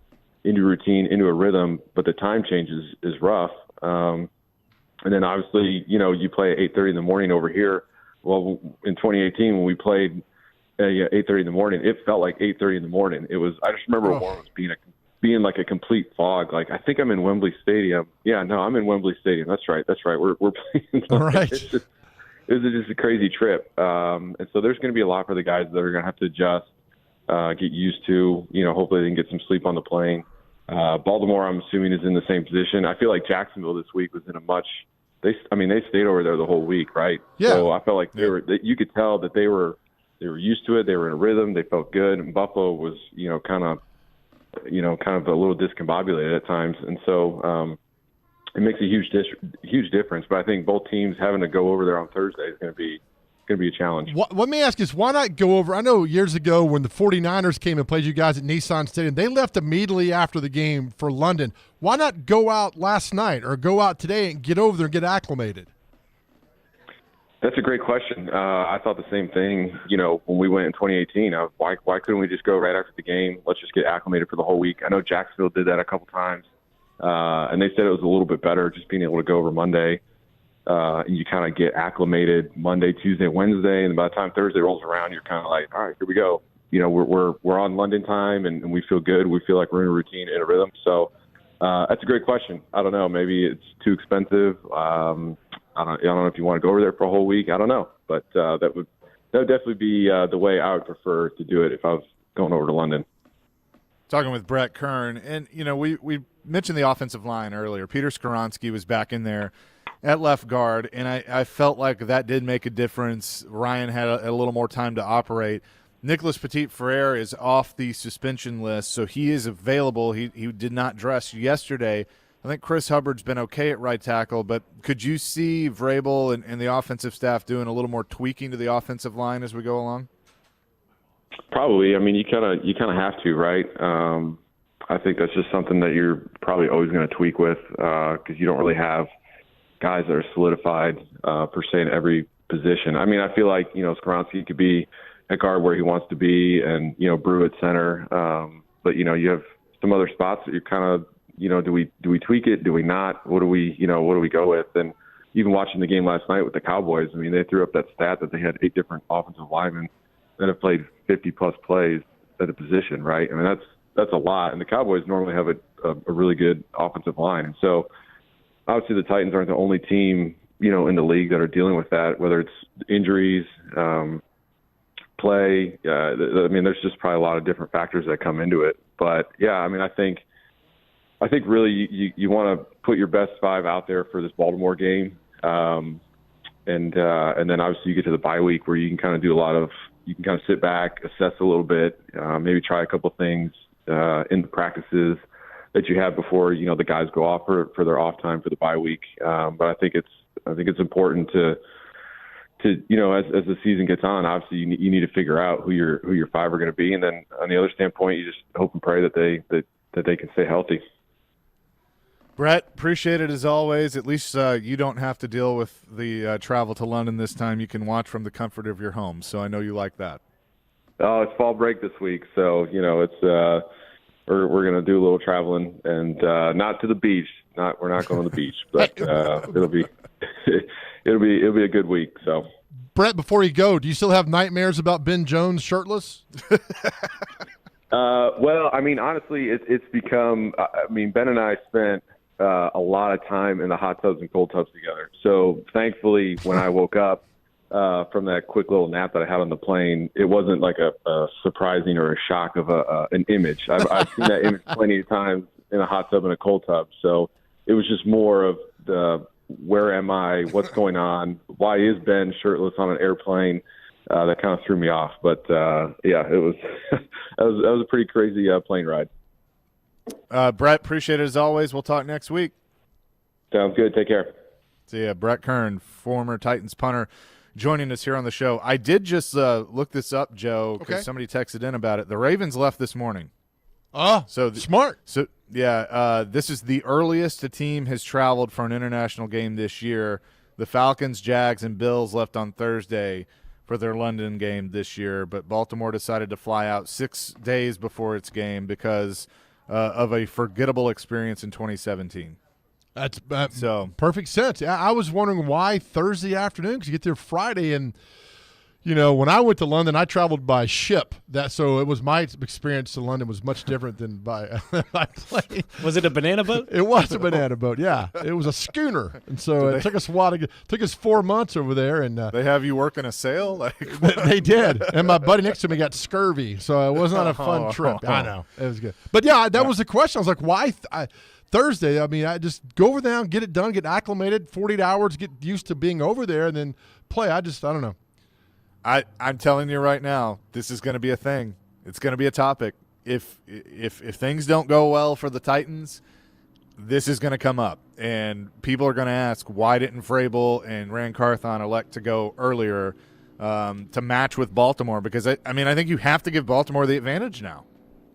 into routine, into a rhythm, but the time change is rough. And then obviously, you play at 8:30 in the morning over here. Well, in 2018 when we played 8:30 in the morning, it felt like 8:30 in the morning. It was. I just remember Warren being like a complete fog. Like, I think I'm in Wembley Stadium. Yeah, no, I'm in Wembley Stadium. That's right. We're playing. All right. It was just a crazy trip. And so there's going to be a lot for the guys that are going to have to adjust, get used to. Hopefully they can get some sleep on the plane. Baltimore, I'm assuming, is in the same position. I feel like Jacksonville this week was in a much. They stayed over there the whole week, right? Yeah. So I felt like you could tell that they were used to it. They were in a rhythm. They felt good. And Buffalo was, kind of a little discombobulated at times. And so it makes a huge difference. But I think both teams having to go over there on Thursday is going to be going to be a challenge. Let me ask you this. Why not go over? I know years ago when the 49ers came and played you guys at Nissan Stadium, they left immediately after the game for London. Why not go out last night or go out today and get over there and get acclimated? That's a great question. I thought the same thing, when we went in 2018. Why couldn't we just go right after the game? Let's just get acclimated for the whole week. I know Jacksonville did that a couple times, and they said it was a little bit better just being able to go over Monday. You kind of get acclimated Monday, Tuesday, Wednesday, and by the time Thursday rolls around, you're kind of like, all right, here we go. We're on London time, and we feel good. We feel like we're in a routine, in a rhythm. So that's a great question. I don't know. Maybe it's too expensive. I don't know if you want to go over there for a whole week. I don't know, but that would definitely be the way I would prefer to do it if I was going over to London. Talking with Brett Kern, and we mentioned the offensive line earlier. Peter Skoronski was back in there at left guard, and I felt like that did make a difference. Ryan had a little more time to operate. Nicholas Petit-Frere is off the suspension list, so he is available. He did not dress yesterday. I think Chris Hubbard's been okay at right tackle, but could you see Vrabel and the offensive staff doing a little more tweaking to the offensive line as we go along? Probably. I mean, you kind of have to, right? I think that's just something that you're probably always going to tweak with because you don't really have guys that are solidified per se in every position. I mean, I feel like Skoronski could be at guard where he wants to be, and Brew at center. But you have some other spots that you're kind of do we tweak it? Do we not? What do we go with? And even watching the game last night with the Cowboys, I mean, they threw up that stat that they had 8 different offensive linemen that have played 50-plus plays at a position, right? I mean, that's a lot. And the Cowboys normally have a really good offensive line. And so obviously the Titans aren't the only team, in the league that are dealing with that, whether it's injuries, play. I mean, there's just probably a lot of different factors that come into it. But, yeah, I mean, I think really you want to put your best 5 out there for this Baltimore game. And then obviously you get to the bye week where you can kind of you can kind of sit back, assess a little bit, maybe try a couple things in the practices that you have before, the guys go off for their off time for the bye week. But I think it's important to as the season gets on, obviously you need to figure out who your 5 are going to be. And then on the other standpoint, you just hope and pray that they can stay healthy. Brett, appreciate it as always. At least you don't have to deal with the travel to London this time. You can watch from the comfort of your home, so I know you like that. Oh, it's fall break this week, so it's we're going to do a little traveling and not to the beach. We're not going to the beach, but it'll be a good week. So, Brett, before you go, do you still have nightmares about Ben Jones shirtless? Well, I mean, honestly, it's become. I mean, Ben and I spent a lot of time in the hot tubs and cold tubs together. So thankfully, when I woke up from that quick little nap that I had on the plane, it wasn't like a surprising or a shock of an image. I've seen that image plenty of times in a hot tub and a cold tub. So it was just more of the where am I? What's going on? Why is Ben shirtless on an airplane? That kind of threw me off. But, yeah, it was that was a pretty crazy plane ride. Brett, appreciate it as always. We'll talk next week. Sounds good. Take care. See ya. Brett Kern, former Titans punter, joining us here on the show. I did just look this up, Joe, because somebody texted in about it. The Ravens left this morning. Oh, so smart. So, yeah, this is the earliest a team has traveled for an international game this year. The Falcons, Jags, and Bills left on Thursday for their London game this year, but Baltimore decided to fly out 6 days before its game because of a forgettable experience in 2017. That's so perfect sense. I was wondering why Thursday afternoon, because you get there Friday, and when I went to London, I traveled by ship. So it was my experience to London was much different than by plane. Was it a banana boat? It was a banana boat. Yeah, it was a schooner, and so it took us a while took us 4 months over there. And they have you working a sail? They did, and my buddy next to me got scurvy, so it was not a fun trip. I know it was good, but yeah, that was the question. I was like, why? Thursday, I mean, I just go over there and get it done, get acclimated, 48 hours, get used to being over there, and then play. I don't know. I'm telling you right now, this is going to be a thing. It's going to be a topic. If things don't go well for the Titans, this is going to come up. And people are going to ask, why didn't Vrabel and Ran Carthon elect to go earlier? to match with Baltimore, because I think you have to give Baltimore the advantage now,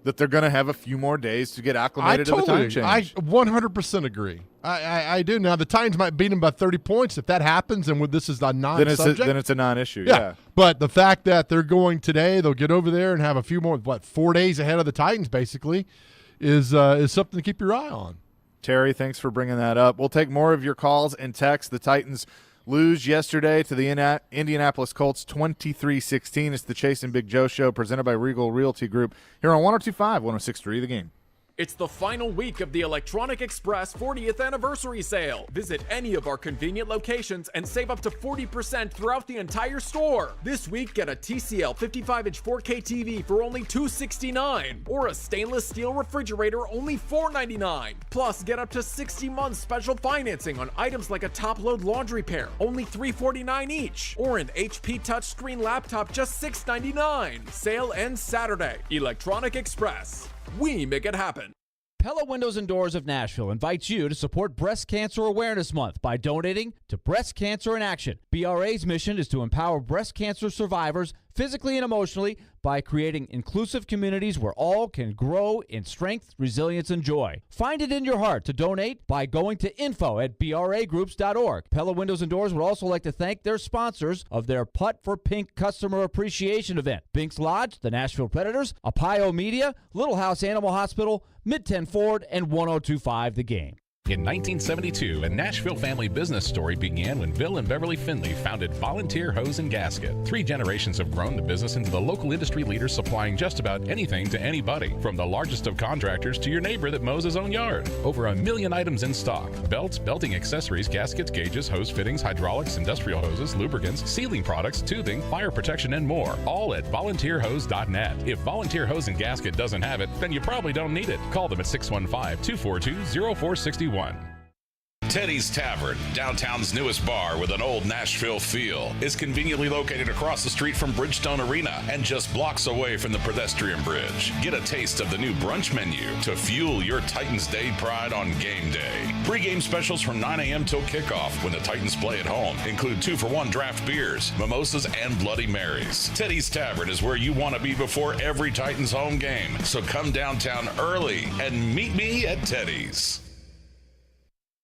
that they're going to have a few more days to get acclimated to the time change. I 100% agree. I do. Now, the Titans might beat them by 30 points. If that happens, and this is a non-subject. Then it's a non-issue, yeah. But the fact that they're going today, they'll get over there and have a few more, 4 days ahead of the Titans, basically, is something to keep your eye on. Terry, thanks for bringing that up. We'll take more of your calls and texts. The Titans lose yesterday to the Indianapolis Colts 23-16. It's the Chase and Big Joe Show presented by Regal Realty Group here on 102.5, 106.3 The Game. It's the final week of the Electronic Express 40th anniversary sale. Visit any of our convenient locations and save up to 40% throughout the entire store. This week, get a TCL 55-inch 4K TV for only $269, or a stainless steel refrigerator only $499. Plus, get up to 60 months special financing on items like a top-load laundry pair, only $349 each, or an HP touchscreen laptop, just $699. Sale ends Saturday. Electronic Express. We make it happen. Pella Windows and Doors of Nashville invites you to support Breast Cancer Awareness Month by donating to Breast Cancer in Action. BRA's mission is to empower breast cancer survivors physically and emotionally by creating inclusive communities where all can grow in strength, resilience, and joy. Find it in your heart to donate by going to info@bragroups.org. Pella Windows and Doors would also like to thank their sponsors of their Putt for Pink Customer Appreciation event: Binks Lodge, the Nashville Predators, Apio Media, Little House Animal Hospital, Mid-10 Ford, and 102.5 The Game. In 1972, a Nashville family business story began when Bill and Beverly Finley founded Volunteer Hose and Gasket. 3 generations have grown the business into the local industry leader, supplying just about anything to anybody, from the largest of contractors to your neighbor that mows his own yard. Over 1 million items in stock: belts, belting accessories, gaskets, gauges, hose fittings, hydraulics, industrial hoses, lubricants, sealing products, tubing, fire protection, and more. All at volunteerhose.net. If Volunteer Hose and Gasket doesn't have it, then you probably don't need it. Call them at 615-242-0461. Teddy's Tavern, downtown's newest bar with an old Nashville feel, is conveniently located across the street from Bridgestone Arena and just blocks away from the pedestrian bridge. Get a taste of the new brunch menu to fuel your Titans Day pride on game day. Pre-game specials from 9 a.m. till kickoff when the Titans play at home include 2-for-1 draft beers, mimosas, and Bloody Marys. Teddy's Tavern is where you want to be before every Titans home game, so come downtown early and meet me at Teddy's.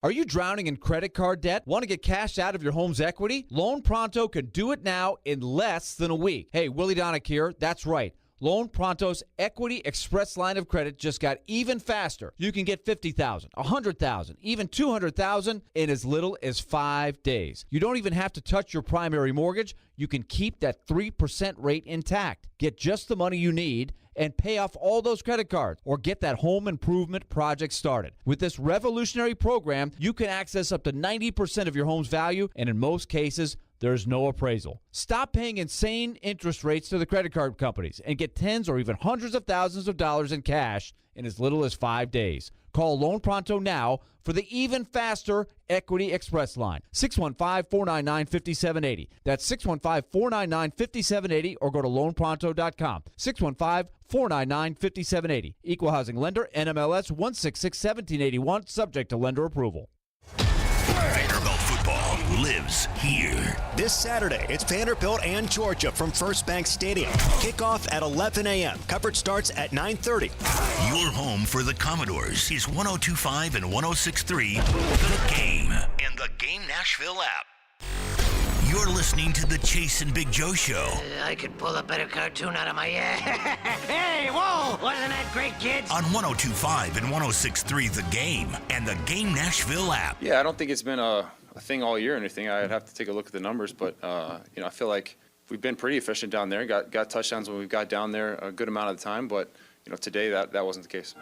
Are you drowning in credit card debt? Want to get cash out of your home's equity? Loan Pronto can do it now in less than a week. Hey, Willie Donick here. That's right. Loan Pronto's Equity Express line of credit just got even faster. You can get $50,000, $100,000, even $200,000 in as little as 5 days. You don't even have to touch your primary mortgage. You can keep that 3% rate intact. Get just the money you need and pay off all those credit cards, or get that home improvement project started. With this revolutionary program, you can access up to 90% of your home's value, and in most cases, there's no appraisal. Stop paying insane interest rates to the credit card companies and get tens or even hundreds of thousands of dollars in cash in as little as 5 days. Call Loan Pronto now for the even faster Equity Express line. 615-499-5780. That's 615-499-5780, or go to loanpronto.com. 615-499-5780. Equal housing lender, NMLS 1661781, subject to lender approval. Vanderbilt football lives here. This Saturday, it's Vanderbilt and Georgia from First Bank Stadium. Kickoff at 11 a.m. Coverage starts at 9:30. Your home for the Commodores is 102.5 and 106.3 The Game and the Game Nashville app. You're listening to the Chase and Big Joe Show. I could pull a better cartoon out of my ass. Hey, whoa! Wasn't that great, kids? On 102.5 and 106.3 The Game and the Game Nashville app. Yeah, I don't think it's been a thing all year or anything. I'd have to take a look at the numbers, but I feel like we've been pretty efficient down there. Got touchdowns when we've got down there a good amount of the time, but today that wasn't the case.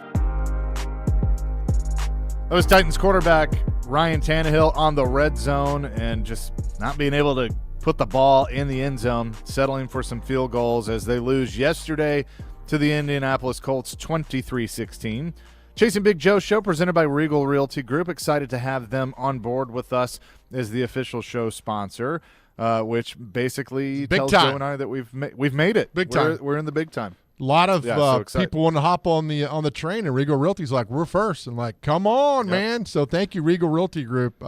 That was Titans quarterback Ryan Tannehill on the red zone and just not being able to put the ball in the end zone, settling for some field goals as they lose yesterday to the Indianapolis Colts 23-16. Chase and Big Joe Show presented by Regal Realty Group. Excited to have them on board with us as the official show sponsor, which basically tells Joe and I that we've made it. Big time. We're in the big time. A lot of so people want to hop on the train, and Regal Realty's like, we're first. And like, come on, man. So thank you, Regal Realty Group.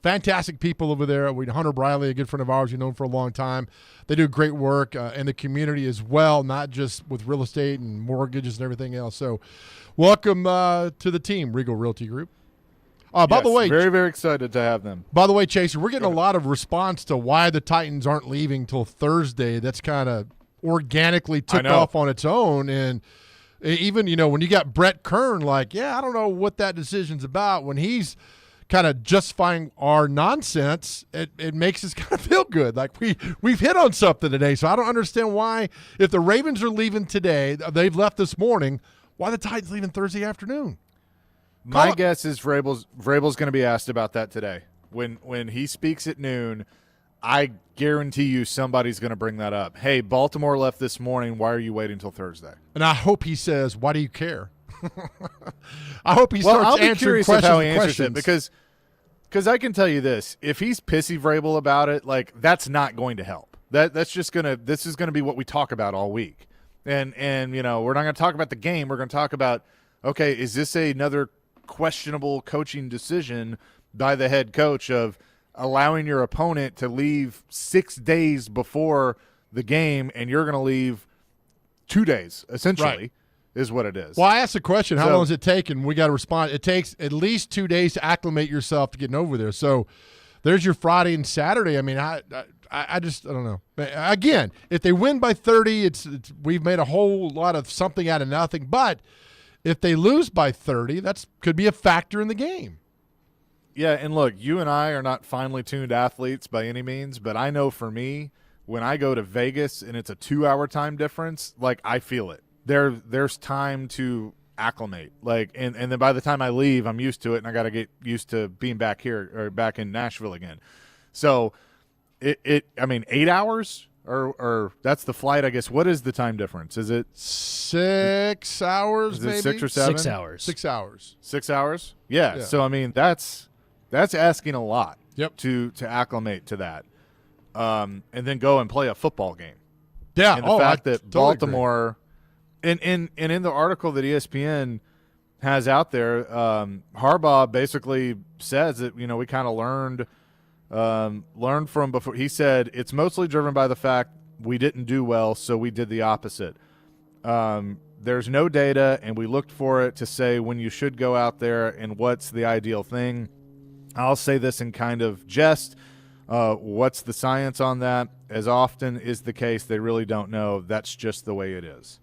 Fantastic people over there. Hunter Briley, a good friend of ours, you know him for a long time. They do great work in the community as well, not just with real estate and mortgages and everything else. So welcome to the team, Regal Realty Group. By the way, very, very excited to have them. By the way, Chaser, we're getting a lot of response to why the Titans aren't leaving till Thursday. That's kind of organically took off on its own. And even, when you got Brett Kern, like, I don't know what that decision's about. When he's kind of justifying our nonsense, it makes us kind of feel good. Like we've hit on something today. So I don't understand why, if the Ravens are leaving today, they've left this morning, why the Titans leaving Thursday afternoon? My guess is Vrabel's going to be asked about that today. When he speaks at noon, I guarantee you somebody's going to bring that up. Hey, Baltimore left this morning. Why are you waiting until Thursday? And I hope he says, why do you care? I hope he starts I'll be answering curious questions. Of how he answers it because I can tell you this. If he's pissy Vrabel about it, like, that's not going to help. This is going to be what we talk about all week. And we're not going to talk about the game. We're going to talk about, okay, is this another questionable coaching decision by the head coach of allowing your opponent to leave 6 days before the game, and you're going to leave 2 days, essentially, is what it is. Well, I asked the question, how long does it take? And we got to respond. It takes at least 2 days to acclimate yourself to getting over there. So there's your Friday and Saturday. I mean, I don't know. Again, if they win by 30, we've made a whole lot of something out of nothing. But if they lose by 30, that could be a factor in the game. Yeah, and look, you and I are not finely tuned athletes by any means, but I know for me, when I go to Vegas and it's a 2-hour time difference, like, I feel it. There's time to acclimate. Like, and then by the time I leave, I'm used to it, and I got to get used to being back here or back in Nashville again. So, 8 hours or that's the flight, I guess. What is the time difference? Is it 6 hours? Is it maybe 6 or 7? 6 hours. 6 hours. 6 hours? Yeah. So that's asking a lot. Yep. To acclimate to that, and then go and play a football game. Yeah. And the fact that totally Baltimore, and in the article that ESPN has out there, Harbaugh basically says that we kind of learned from before. He said it's mostly driven by the fact we didn't do well, so we did the opposite. There's no data, and we looked for it to say when you should go out there and what's the ideal thing. I'll say this in kind of jest. What's the science on that? As often is the case, they really don't know. That's just the way it is.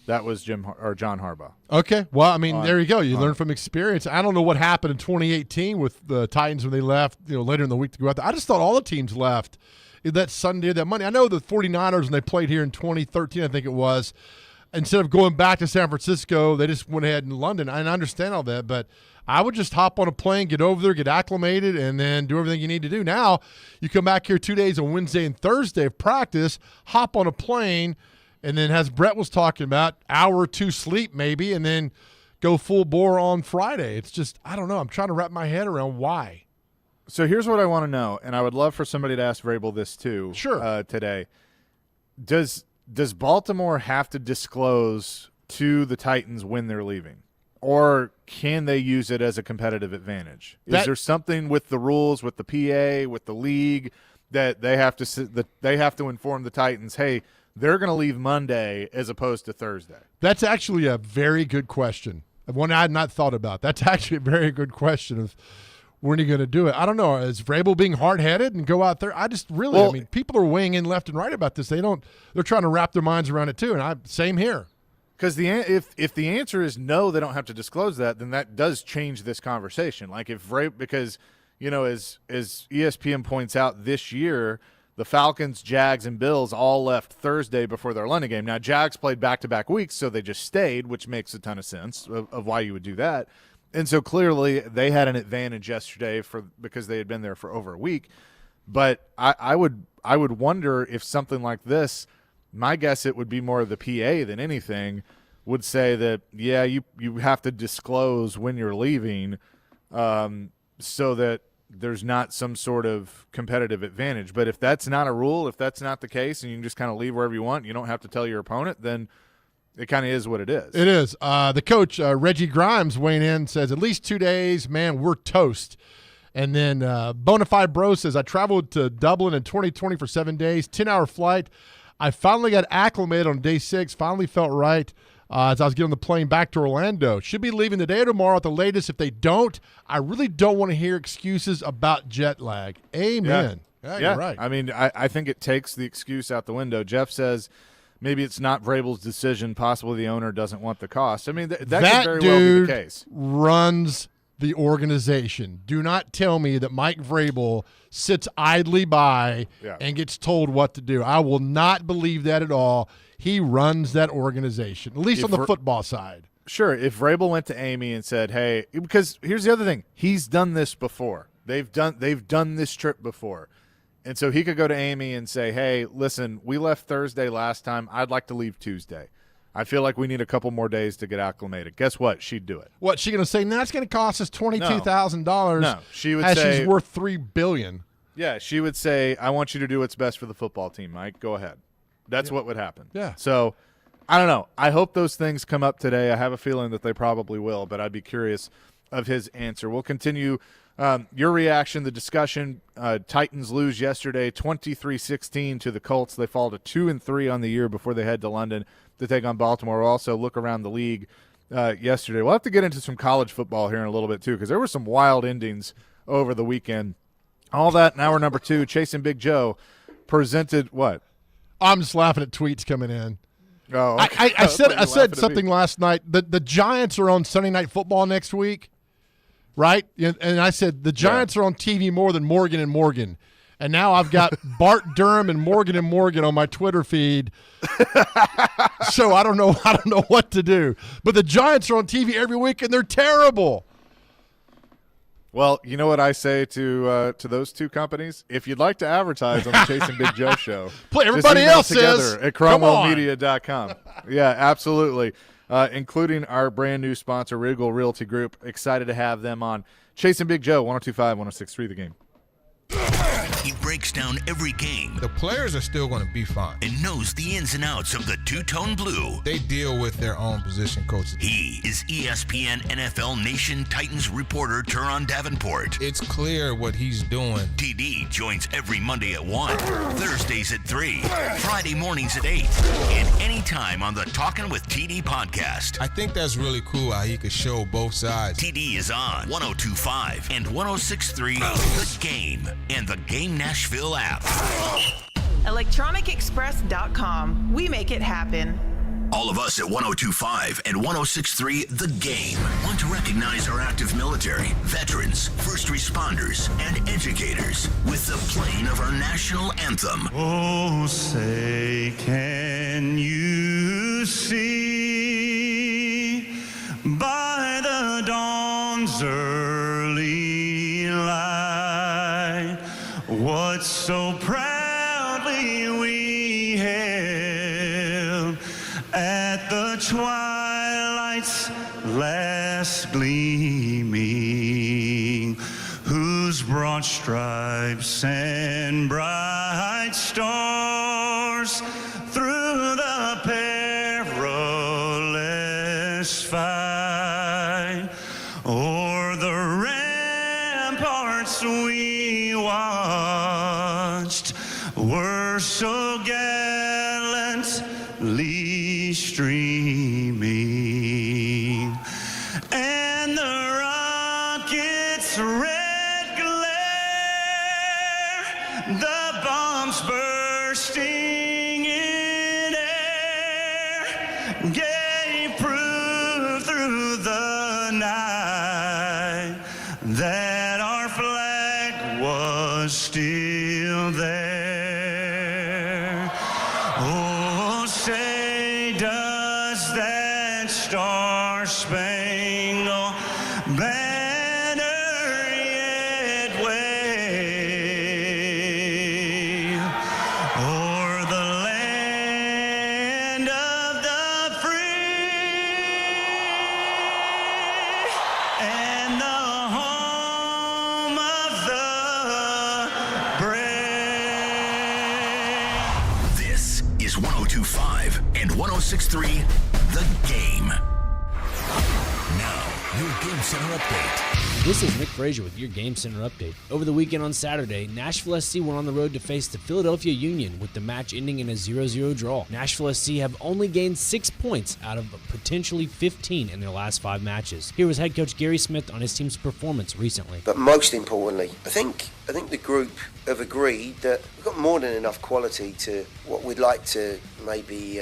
That was John Harbaugh. Okay. Well, I mean, there you go. You learn from experience. I don't know what happened in 2018 with the Titans when they left, later in the week to go out there. I just thought all the teams left that Sunday, that Monday. I know the 49ers, when they played here in 2013, I think it was, instead of going back to San Francisco, they just went ahead in London. I understand all that, but I would just hop on a plane, get over there, get acclimated, and then do everything you need to do. Now, you come back here 2 days on Wednesday and Thursday of practice, hop on a plane, and then, as Brett was talking about, hour or two sleep maybe, and then go full bore on Friday. It's just, I don't know. I'm trying to wrap my head around why. So here's what I want to know, and I would love for somebody to ask Vrabel this too. Sure. Today. Does Baltimore have to disclose to the Titans when they're leaving? Or can they use it as a competitive advantage? Is there something with the rules, with the PA, with the league, that they have to inform the Titans, hey, they're going to leave Monday as opposed to Thursday? That's actually a very good question. One I had not thought about. That's actually a very good question of when are you going to do it? I don't know. Is Vrabel being hard-headed and go out there? I just really, people are weighing in left and right about this. They're trying to wrap their minds around it too, and same here. Because if the answer is no, they don't have to disclose that, then that does change this conversation. Like because as ESPN points out this year, the Falcons, Jags, and Bills all left Thursday before their London game. Now, Jags played back-to-back weeks, so they just stayed, which makes a ton of sense of why you would do that. And so clearly they had an advantage yesterday because they had been there for over a week. But I would wonder if something like this, my guess it would be more of the PA than anything, would say that, yeah, you have to disclose when you're leaving so that there's not some sort of competitive advantage. But if that's not a rule, if that's not the case, and you can just kind of leave wherever you want, you don't have to tell your opponent, then it kind of is what it is. It is. The coach, Reggie Grimes, weighing in, says at least 2 days, man, we're toast. And then Bonafide Bro says, I traveled to Dublin in 2020 for 7 days, 10-hour flight. I finally got acclimated on day 6, finally felt right as I was getting on the plane back to Orlando. Should be leaving today or tomorrow at the latest. If they don't, I really don't want to hear excuses about jet lag. Amen. Yeah, you're right. I mean, I think it takes the excuse out the window. Jeff says maybe it's not Vrabel's decision. Possibly the owner doesn't want the cost. I mean, that could very well be the case. Runs the organization. Do not tell me that Mike Vrabel sits idly by and gets told what to do. I will not believe that at all. He runs that organization, at least on the football side. Sure, if Vrabel went to Amy and said, hey, because here's the other thing. He's done this before. They've done this trip before. And so he could go to Amy and say, hey, listen, we left Thursday last time. I'd like to leave Tuesday. I feel like we need a couple more days to get acclimated. Guess what? She'd do it. What's she going to say? That's going to cost us $22,000. No, she would as say she's worth $3 billion. Yeah, she would say, I want you to do what's best for the football team, Mike. Go ahead. That's what would happen. Yeah. So, I don't know. I hope those things come up today. I have a feeling that they probably will, but I'd be curious of his answer. We'll continue your reaction, the discussion. Titans lose yesterday 23-16 to the Colts. They fall to 2-3 on the year before they head to London to take on Baltimore. We'll also look around the league yesterday. We'll have to get into some college football here in a little bit too, because there were some wild endings over the weekend. All that in hour number 2. Chasing Big Joe presented what? I'm just laughing at tweets coming in. Oh, okay. I said something last night. The Giants are on Sunday Night Football next week, right? And I said the Giants are on TV more than Morgan and Morgan. And now I've got Bart Durham and Morgan on my Twitter feed. So I don't know what to do. But the Giants are on TV every week and they're terrible. Well, you know what I say to those two companies? If you'd like to advertise on the Chasing Big Joe show, everybody else together at CromwellMedia.com. Yeah, absolutely. Including our brand new sponsor, Regal Realty Group. Excited to have them on. Chasing Big Joe, 102.5, 106.3 The Game. He breaks down every game. The players are still going to be fine. And knows the ins and outs of the two-tone blue. They deal with their own position coaches. He is ESPN NFL Nation Titans reporter Teron Davenport. It's clear what he's doing. TD joins every Monday at 1, Thursdays at 3, Friday mornings at 8, and anytime on the Talkin' with TD podcast. I think that's really cool how he could show both sides. TD is on 102.5 and 106.3 The Game and the Game Nashville app. ElectronicExpress.com. We make it happen. All of us at 102.5 and 106.3 The Game want to recognize our active military, veterans, first responders, and educators with the playing of our national anthem. Oh, say, can you see by the dawn's early light what so proudly we hailed at the twilight's last gleaming, whose broad stripes and bright stars through the perilous fight o'er the ramparts we watched were so gallantly streaming, and the rocket's red glare, the bombs bursting in air, gave proof through the night that our flag was still there. Oh, say does that star-spangled banner yet wave o'er the land of the free and the home of the brave? This is 102.5 and 106.3 The Game. Now, your Game Center update. This is Nick Frazier with your Game Center update. Over the weekend on Saturday, Nashville SC went on the road to face the Philadelphia Union, with the match ending in a 0-0 draw. Nashville SC have only gained 6 points out of potentially 15 in their last 5 matches. Here was head coach Gary Smith on his team's performance recently. But most importantly, I think the group have agreed that we've got more than enough quality to what we'd like to maybe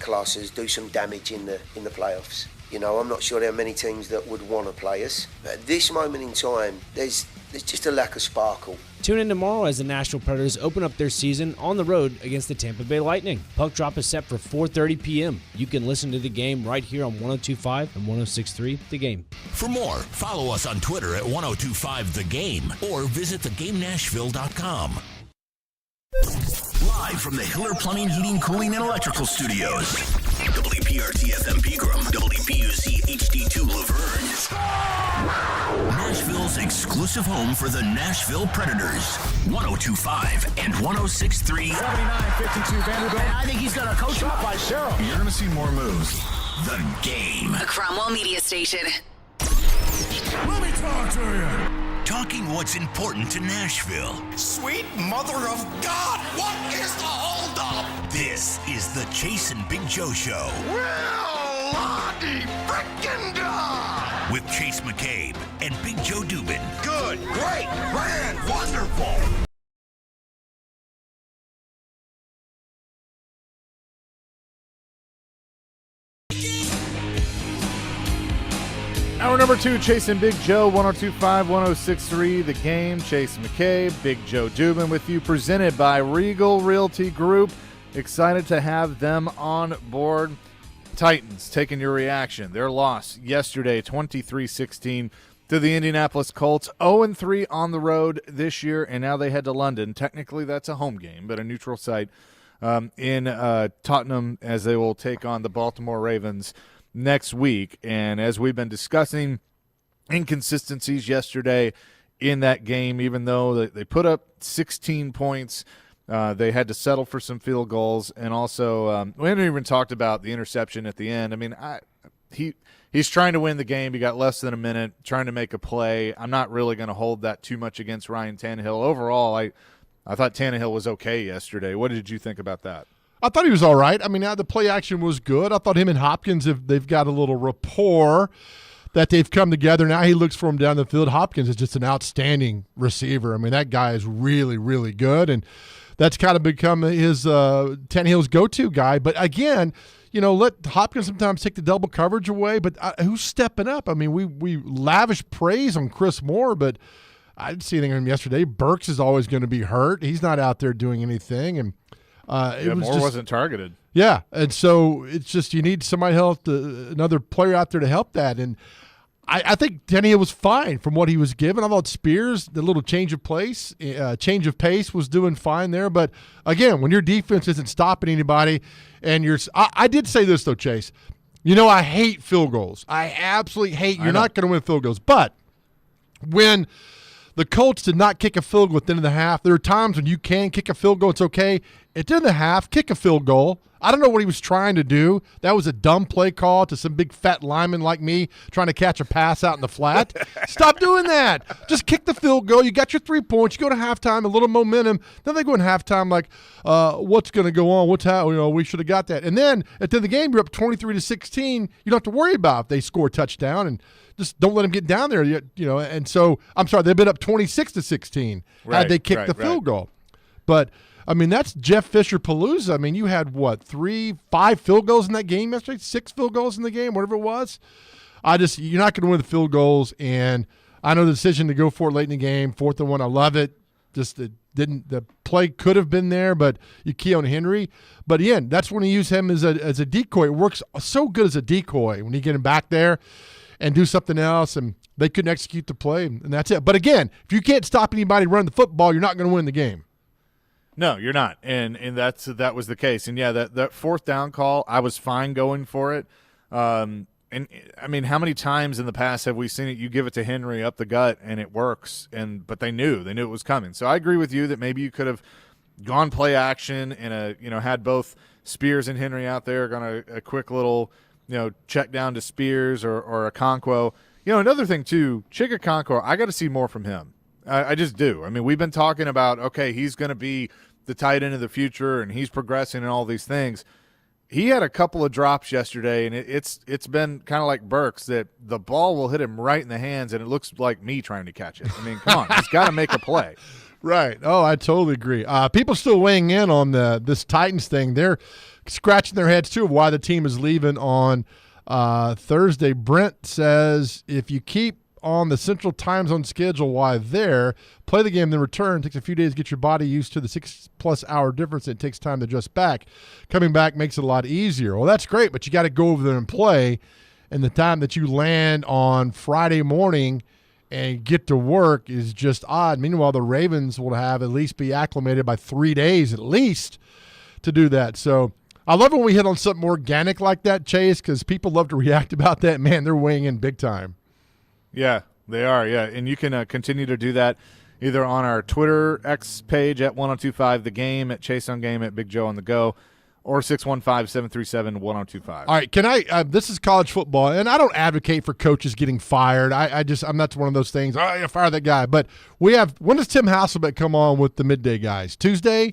class as do some damage in the playoffs. You know, I'm not sure there are many teams that would want to play us. But at this moment in time, there's just a lack of sparkle. Tune in tomorrow as the Nashville Predators open up their season on the road against the Tampa Bay Lightning. Puck drop is set for 4:30 p.m. You can listen to the game right here on 102.5 and 106.3 The Game. For more, follow us on Twitter at 1025 The Game or visit thegamenashville.com. Live from the Hiller Plumbing, Heating, Cooling, and Electrical Studios. WPRT FM Pegram, WPUC HD2 Laverne. Nashville's exclusive home for the Nashville Predators. 102.5 and 106.3. 79-52 Vanderbilt. I think he's going to coach up by Cheryl. You're going to see more moves. The Game. A Cromwell Media Station. Let me talk to you. Talking what's important to Nashville. Sweet mother of God, what is the holdup? This is the Chase and Big Joe Show. Well, Lottie frickin' God! With Chase McCabe and Big Joe Dubin. Good, great, grand, wonderful. Hour number 2, Chase and Big Joe, 102.5, 106.3, The Game. Chase McCabe, Big Joe Dubin with you, presented by Regal Realty Group. Excited to have them on board. Titans taking your reaction. Their loss yesterday, 23-16 to the Indianapolis Colts. 0-3 on the road this year, and now they head to London. Technically, that's a home game, but a neutral site in Tottenham, as they will take on the Baltimore Ravens next week. And as we've been discussing, inconsistencies yesterday in that game. Even though they put up 16 points, they had to settle for some field goals. And also, we haven't even talked about the interception at the end. I mean, he's trying to win the game. He got less than a minute, trying to make a play. I'm not really going to hold that too much against Ryan Tannehill. Overall, I thought Tannehill was okay yesterday. What did you think about that? I thought he was all right. I mean, the play action was good. I thought him and Hopkins, they've got a little rapport that they've come together. Now he looks for him down the field. Hopkins is just an outstanding receiver. I mean, that guy is really, really good, and that's kind of become his Tannehill's go-to guy. But again, you know, let Hopkins sometimes take the double coverage away, but who's stepping up? I mean, we lavish praise on Chris Moore, but I didn't see anything of him yesterday. Burks is always going to be hurt. He's not out there doing anything, and Moore wasn't targeted. Yeah, and so it's just you need somebody another player out there to help that. And I think Tannehill was fine from what he was given. I thought Spears, the little change of pace was doing fine there. But again, when your defense isn't stopping anybody, and I did say this though, Chase. You know, I hate field goals. I absolutely hate. You're not going to win field goals, but when the Colts did not kick a field goal at the end of the half. There are times when you can kick a field goal. It's okay. At the end of the half, kick a field goal. I don't know what he was trying to do. That was a dumb play call to some big fat lineman like me trying to catch a pass out in the flat. Stop doing that. Just kick the field goal. You got your 3 points. You go to halftime, a little momentum. Then they go in halftime like, what's going to go on? We should have got that. And then at the end of the game, you're up 23-16. You don't have to worry about if they score a touchdown, and just don't let them get down there. You know. And so, I'm sorry, they've been up 26-16 had they kicked the field goal. But I mean, that's Jeff Fisher-Palooza. I mean, you had, 5 field goals in that game yesterday? 6 field goals in the game, whatever it was. You're not going to win the field goals, and I know the decision to go for it late in the game, 4th and 1, I love it. The play could have been there, but you key on Henry. But again, that's when you use him as a decoy. It works so good as a decoy when you get him back there and do something else, and they couldn't execute the play, and that's it. But again, if you can't stop anybody running the football, you're not going to win the game. No, you're not, and that was the case. And yeah, that 4th down call, I was fine going for it. And I mean, how many times in the past have we seen it? You give it to Henry up the gut, and it works. But they knew it was coming. So I agree with you that maybe you could have gone play action and had both Spears and Henry out there, gone a quick little check down to Spears or Okonkwo. Another thing too, Chig Okonkwo, I got to see more from him. I just do. I mean, we've been talking about, okay, he's going to be the tight end of the future and he's progressing and all these things. He had a couple of drops yesterday, and it's been kind of like Burks, that the ball will hit him right in the hands, and it looks like me trying to catch it. I mean, come on, he's got to make a play. Right. Oh, I totally agree. People still weighing in on this Titans thing. They're scratching their heads, too, of why the team is leaving on Thursday. Brent says, if you keep on the Central Time Zone schedule while there, play the game, then return. It takes a few days to get your body used to the 6+ hour difference. It takes time to adjust back. Coming back makes it a lot easier. Well, that's great, but you got to go over there and play. And the time that you land on Friday morning and get to work is just odd. Meanwhile, the Ravens will have at least be acclimated by 3 days at least to do that. So I love when we hit on something organic like that, Chase, because people love to react about that. Man, they're weighing in big time. Yeah, they are, yeah. And you can continue to do that either on our Twitter X page at 1025 The Game, at Chase on Game, at Big Joe on the Go, or 615-737-1025. All right, can I this is college football, and I don't advocate for coaches getting fired. I'm not one of those things, you fire that guy. But when does Tim Hasselbeck come on with the midday guys? Tuesday?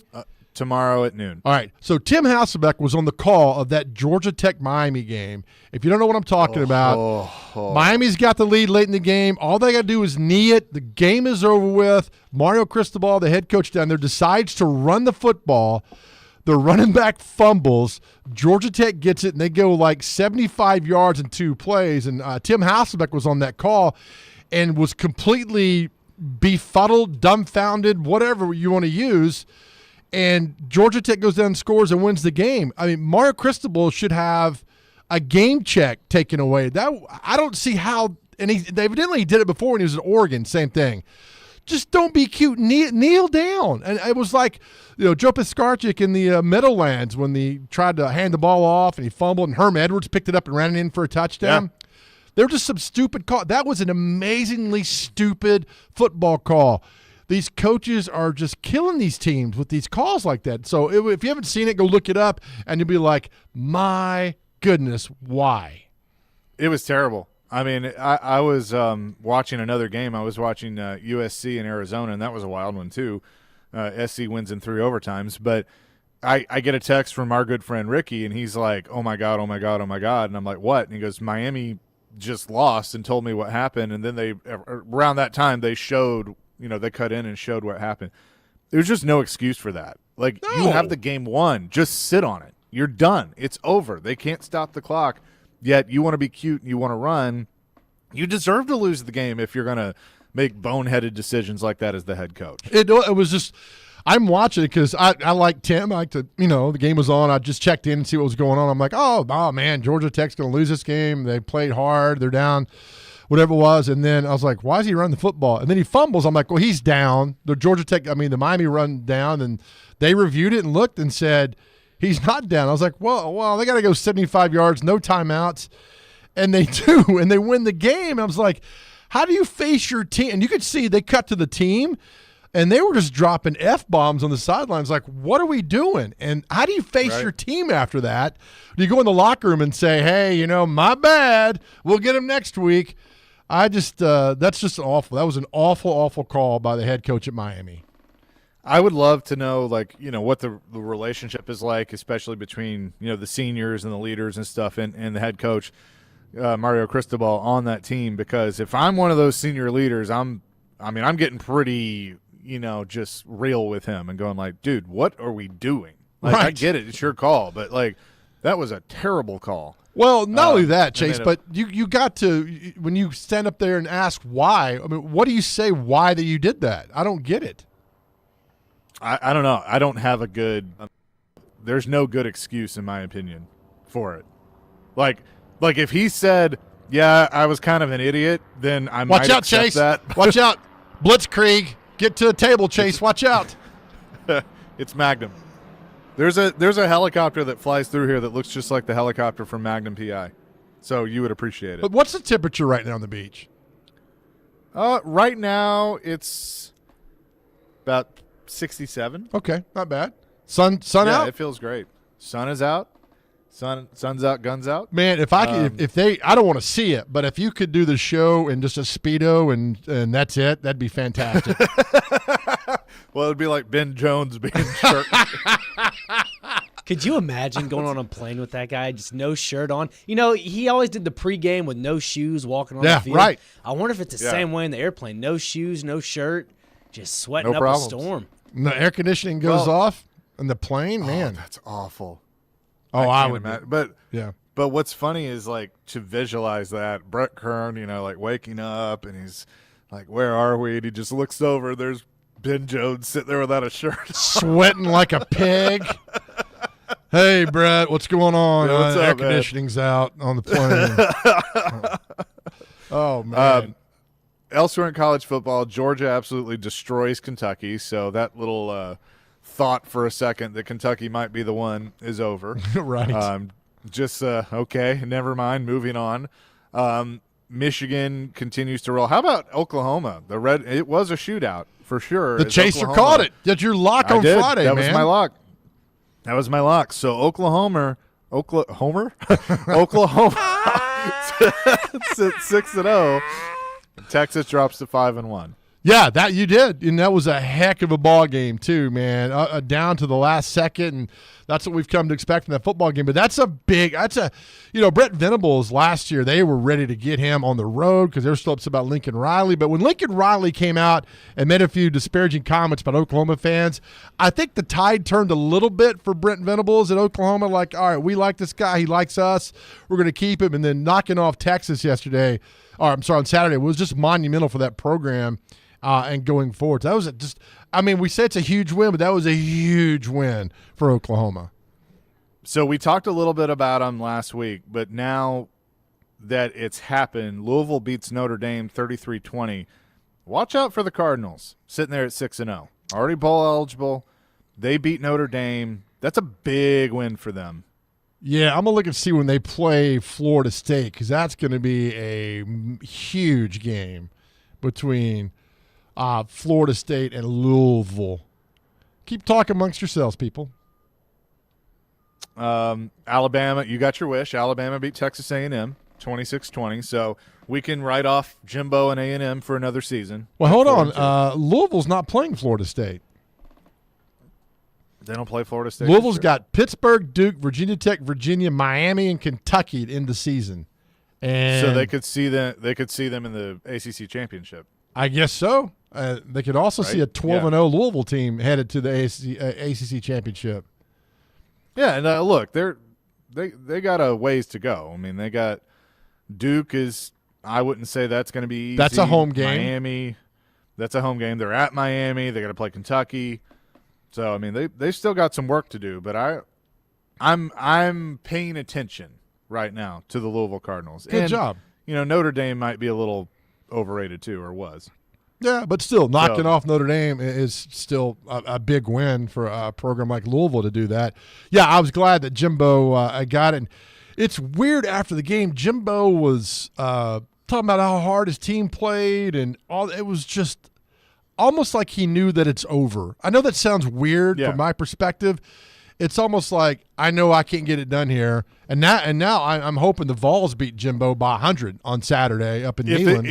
Tomorrow at noon. All right, so Tim Hasselbeck was on the call of that Georgia Tech-Miami game. If you don't know what I'm talking about, Miami's got the lead late in the game. All they got to do is knee it. The game is over with. Mario Cristobal, the head coach down there, decides to run the football. The running back fumbles. Georgia Tech gets it, and they go like 75 yards in 2 plays. And Tim Hasselbeck was on that call and was completely befuddled, dumbfounded, whatever you want to use. And Georgia Tech goes down and scores and wins the game. I mean, Mario Cristobal should have a game check taken away. That I don't see how. And they evidently did it before when he was at Oregon. Same thing. Just don't be cute. Kneel down. And it was like, Joe Piskarczyk in the Meadowlands when he tried to hand the ball off and he fumbled, and Herm Edwards picked it up and ran it in for a touchdown. Yeah. There were just some stupid call. That was an amazingly stupid football call. These coaches are just killing these teams with these calls like that. So if you haven't seen it, go look it up, and you'll be like, my goodness, why? It was terrible. I mean, I was watching another game. I was watching USC in Arizona, and that was a wild one too. SC wins in 3 overtimes. But I get a text from our good friend Ricky, and he's like, oh, my God, oh, my God, oh, my God. And I'm like, what? And he goes, Miami just lost, and told me what happened. And then around that time, they showed – they cut in and showed what happened. There's just no excuse for that. Like, You have the game won. Just sit on it. You're done. It's over. They can't stop the clock. Yet you want to be cute and you want to run. You deserve to lose the game if you're going to make boneheaded decisions like that as the head coach. It was just – I'm watching it because I like Tim. I like to – the game was on. I just checked in and see what was going on. I'm like, oh, man, Georgia Tech's going to lose this game. They played hard. They're down – whatever it was, and then I was like, why is he running the football? And then he fumbles. I'm like, well, he's down. The Miami run down, and they reviewed it and looked and said, he's not down. I was like, well, they got to go 75 yards, no timeouts, and they do, and they win the game. I was like, how do you face your team? And you could see they cut to the team, and they were just dropping F-bombs on the sidelines like, what are we doing? And how do you face your team after that? Do you go in the locker room and say, hey, my bad, we'll get him next week? That's just awful. That was an awful, awful call by the head coach at Miami. I would love to know, what the relationship is like, especially between, the seniors and the leaders and stuff and the head coach, Mario Cristobal, on that team. Because if I'm one of those senior leaders, I'm getting pretty, just real with him and going like, dude, what are we doing? I get it. It's your call. But, that was a terrible call. Well, not only that, Chase, but you got to, when you stand up there and ask why, what do you say why that you did that? I don't get it. I don't know. I don't have there's no good excuse, in my opinion, for it. Like if he said, yeah, I was kind of an idiot, then I might accept Chase. That. Watch out. Blitzkrieg. Get to the table, Chase. Watch out. It's Magnum. There's a helicopter that flies through here that looks just like the helicopter from Magnum PI. So you would appreciate it. But what's the temperature right now on the beach? Right now it's about 67. Okay, not bad. Sun out? Yeah, it feels great. Sun is out. Sun's out, guns out. Man, if I could, if they, I don't want to see it, but if you could do the show in just a Speedo and that's it, that'd be fantastic. Well, it'd be like Ben Jones being shirt. Could you imagine going on a plane with that guy, just no shirt on? You know, he always did the pregame with no shoes, walking on the field. Yeah, right. I wonder if it's the same way in the airplane. No shoes, no shirt, just sweating No up problems. a storm. And the air conditioning goes off in the plane, man. That's awful. Oh, I would. imagine. But yeah. But what's funny is like to visualize that Brett Kern, like waking up and he's like, "Where are we?" And he just looks over. There's Ben Jones sitting there without a shirt, sweating like a pig. Hey, Brett, what's going on? Yeah, what's up, air man? conditioning's out on the plane. Oh man. Elsewhere in college football, Georgia absolutely destroys Kentucky. So that little thought for a second that Kentucky might be the one is over. Right. Okay, never mind. Moving on. Michigan continues to roll. How about Oklahoma? It was a shootout for sure. The as Chaser Oklahoma- caught it. That's your lock on Friday, That man. was my lock. That was my lock. So Oklahoma sits 6-0. Texas drops to 5-1. Yeah, that you did, and that was a heck of a ball game too, man. Down to the last second, and that's what we've come to expect from that football game. But Brett Venables last year, they were ready to get him on the road because they're still upset about Lincoln Riley. But when Lincoln Riley came out and made a few disparaging comments about Oklahoma fans, I think the tide turned a little bit for Brent Venables at Oklahoma. Like, all right, we like this guy, he likes us, we're going to keep him. And then knocking off Texas on Saturday was just monumental for that program. And going forward. That was we say it's a huge win, but that was a huge win for Oklahoma. So we talked a little bit about them last week, but now that it's happened, Louisville beats Notre Dame 33-20. Watch out for the Cardinals, sitting there at 6-0. Already bowl eligible. They beat Notre Dame. That's a big win for them. Yeah, I'm going to look and see when they play Florida State because that's going to be a huge game between Florida State and Louisville. Keep talking amongst yourselves, people. Alabama, you got your wish. Alabama beat Texas A&M 26-20. So we can write off Jimbo and A&M for another season. Well, hold on. Louisville's not playing Florida State. They don't play Florida State. Louisville's got Pittsburgh, Duke, Virginia Tech, Virginia, Miami, and Kentucky to end the season. And so they could see them in the ACC championship. I guess so. They could also see a 12-0 Louisville team headed to the ACC championship. Yeah, and look, they got a ways to go. I mean, they got Duke is. I wouldn't say that's going to be easy. That's a home game. Miami, that's a home game. They're at Miami. They got to play Kentucky. So I mean, they still got some work to do. But I'm paying attention right now to the Louisville Cardinals. Good job. Notre Dame might be a little overrated too, or was. Yeah, but still, knocking off Notre Dame is still a big win for a program like Louisville to do that. Yeah, I was glad that Jimbo got it. And it's weird after the game, Jimbo was talking about how hard his team played and all. It was just almost like he knew that it's over. I know that sounds weird from my perspective. It's almost like I know I can't get it done here, and now I'm hoping the Vols beat Jimbo by 100 on Saturday up in Neyland.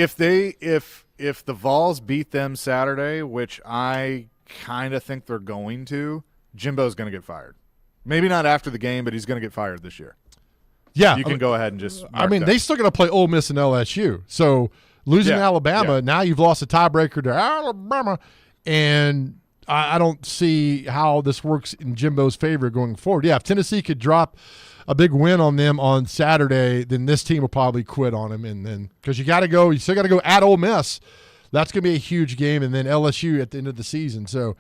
If the Vols beat them Saturday, which I kind of think they're going to, Jimbo's going to get fired. Maybe not after the game, but he's going to get fired this year. Yeah, you can go ahead and just. They still going to play Ole Miss and LSU. So losing to Alabama, now you've lost a tiebreaker to Alabama, and I don't see how this works in Jimbo's favor going forward. Yeah, if Tennessee could drop a big win on them on Saturday, then this team will probably quit on him. And then because you still got to go at Ole Miss. That's going to be a huge game, and then LSU at the end of the season. So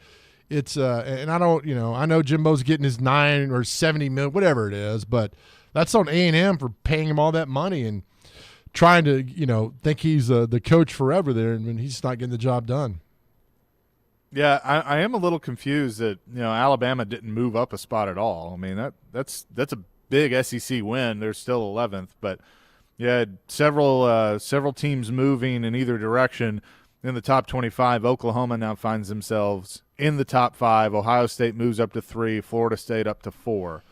it's and I don't, I know Jimbo's getting his 9 or 70 million, whatever it is, but that's on A&M for paying him all that money and trying to, think he's the coach forever there, and when he's not getting the job done. Yeah, I am a little confused that Alabama didn't move up a spot at all. I mean that's a big SEC win. They're still 11th, but several teams moving in either direction in the top 25. Oklahoma now finds themselves in the top 5. Ohio State moves up to 3. Florida State up to 4.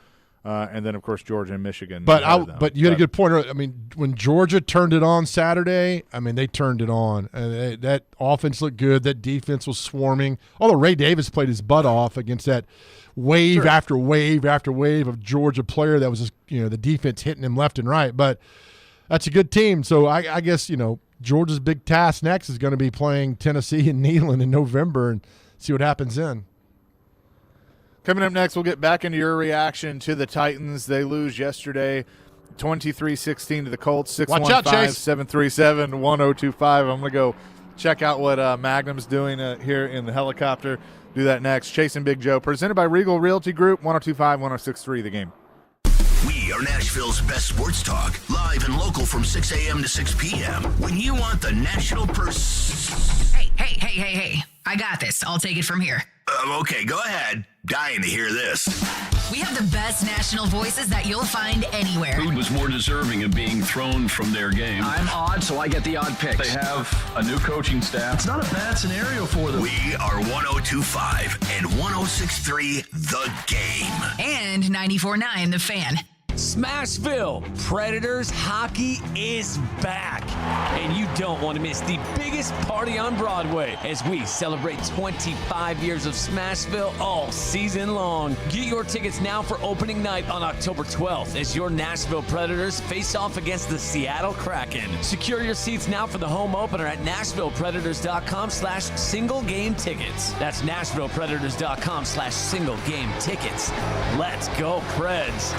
and then, of course, Georgia and Michigan. But you had a good point earlier. I mean, when Georgia turned it on Saturday, they turned it on. And that offense looked good. That defense was swarming. Although Ray Davis played his butt off against that wave after wave after wave of Georgia player that was just, the defense hitting him left and right. But that's a good team. So I guess, Georgia's big task next is going to be playing Tennessee and Neyland in November and see what happens then. Coming up next, we'll get back into your reaction to the Titans. They lose yesterday 23-16 to the Colts. 615-737-1025. I'm going to go check out what Magnum's doing here in the helicopter. Do that next. Chasing Big Joe, presented by Regal Realty Group, 102.5-106.3 The Game. We are Nashville's best sports talk, live and local from 6 a.m. to 6 p.m. When you want the national Hey. I got this. I'll take it from here. Okay, go ahead. Dying to hear this. We have the best national voices that you'll find anywhere. Who was more deserving of being thrown from their game? I'm odd, so I get the odd picks. They have a new coaching staff. It's not a bad scenario for them. We are 102.5 and 106.3 The Game. And 94.9 The Fan. Smashville Predators hockey is back, and you don't want to miss the biggest party on Broadway as we celebrate 25 years of Smashville all season long. Get your tickets now for opening night on October 12th as your Nashville Predators face off against the Seattle Kraken. Secure your seats now for the home opener at NashvillePredators.com/single-game-tickets. That's NashvillePredators.com/single-game-tickets. Let's go, Preds.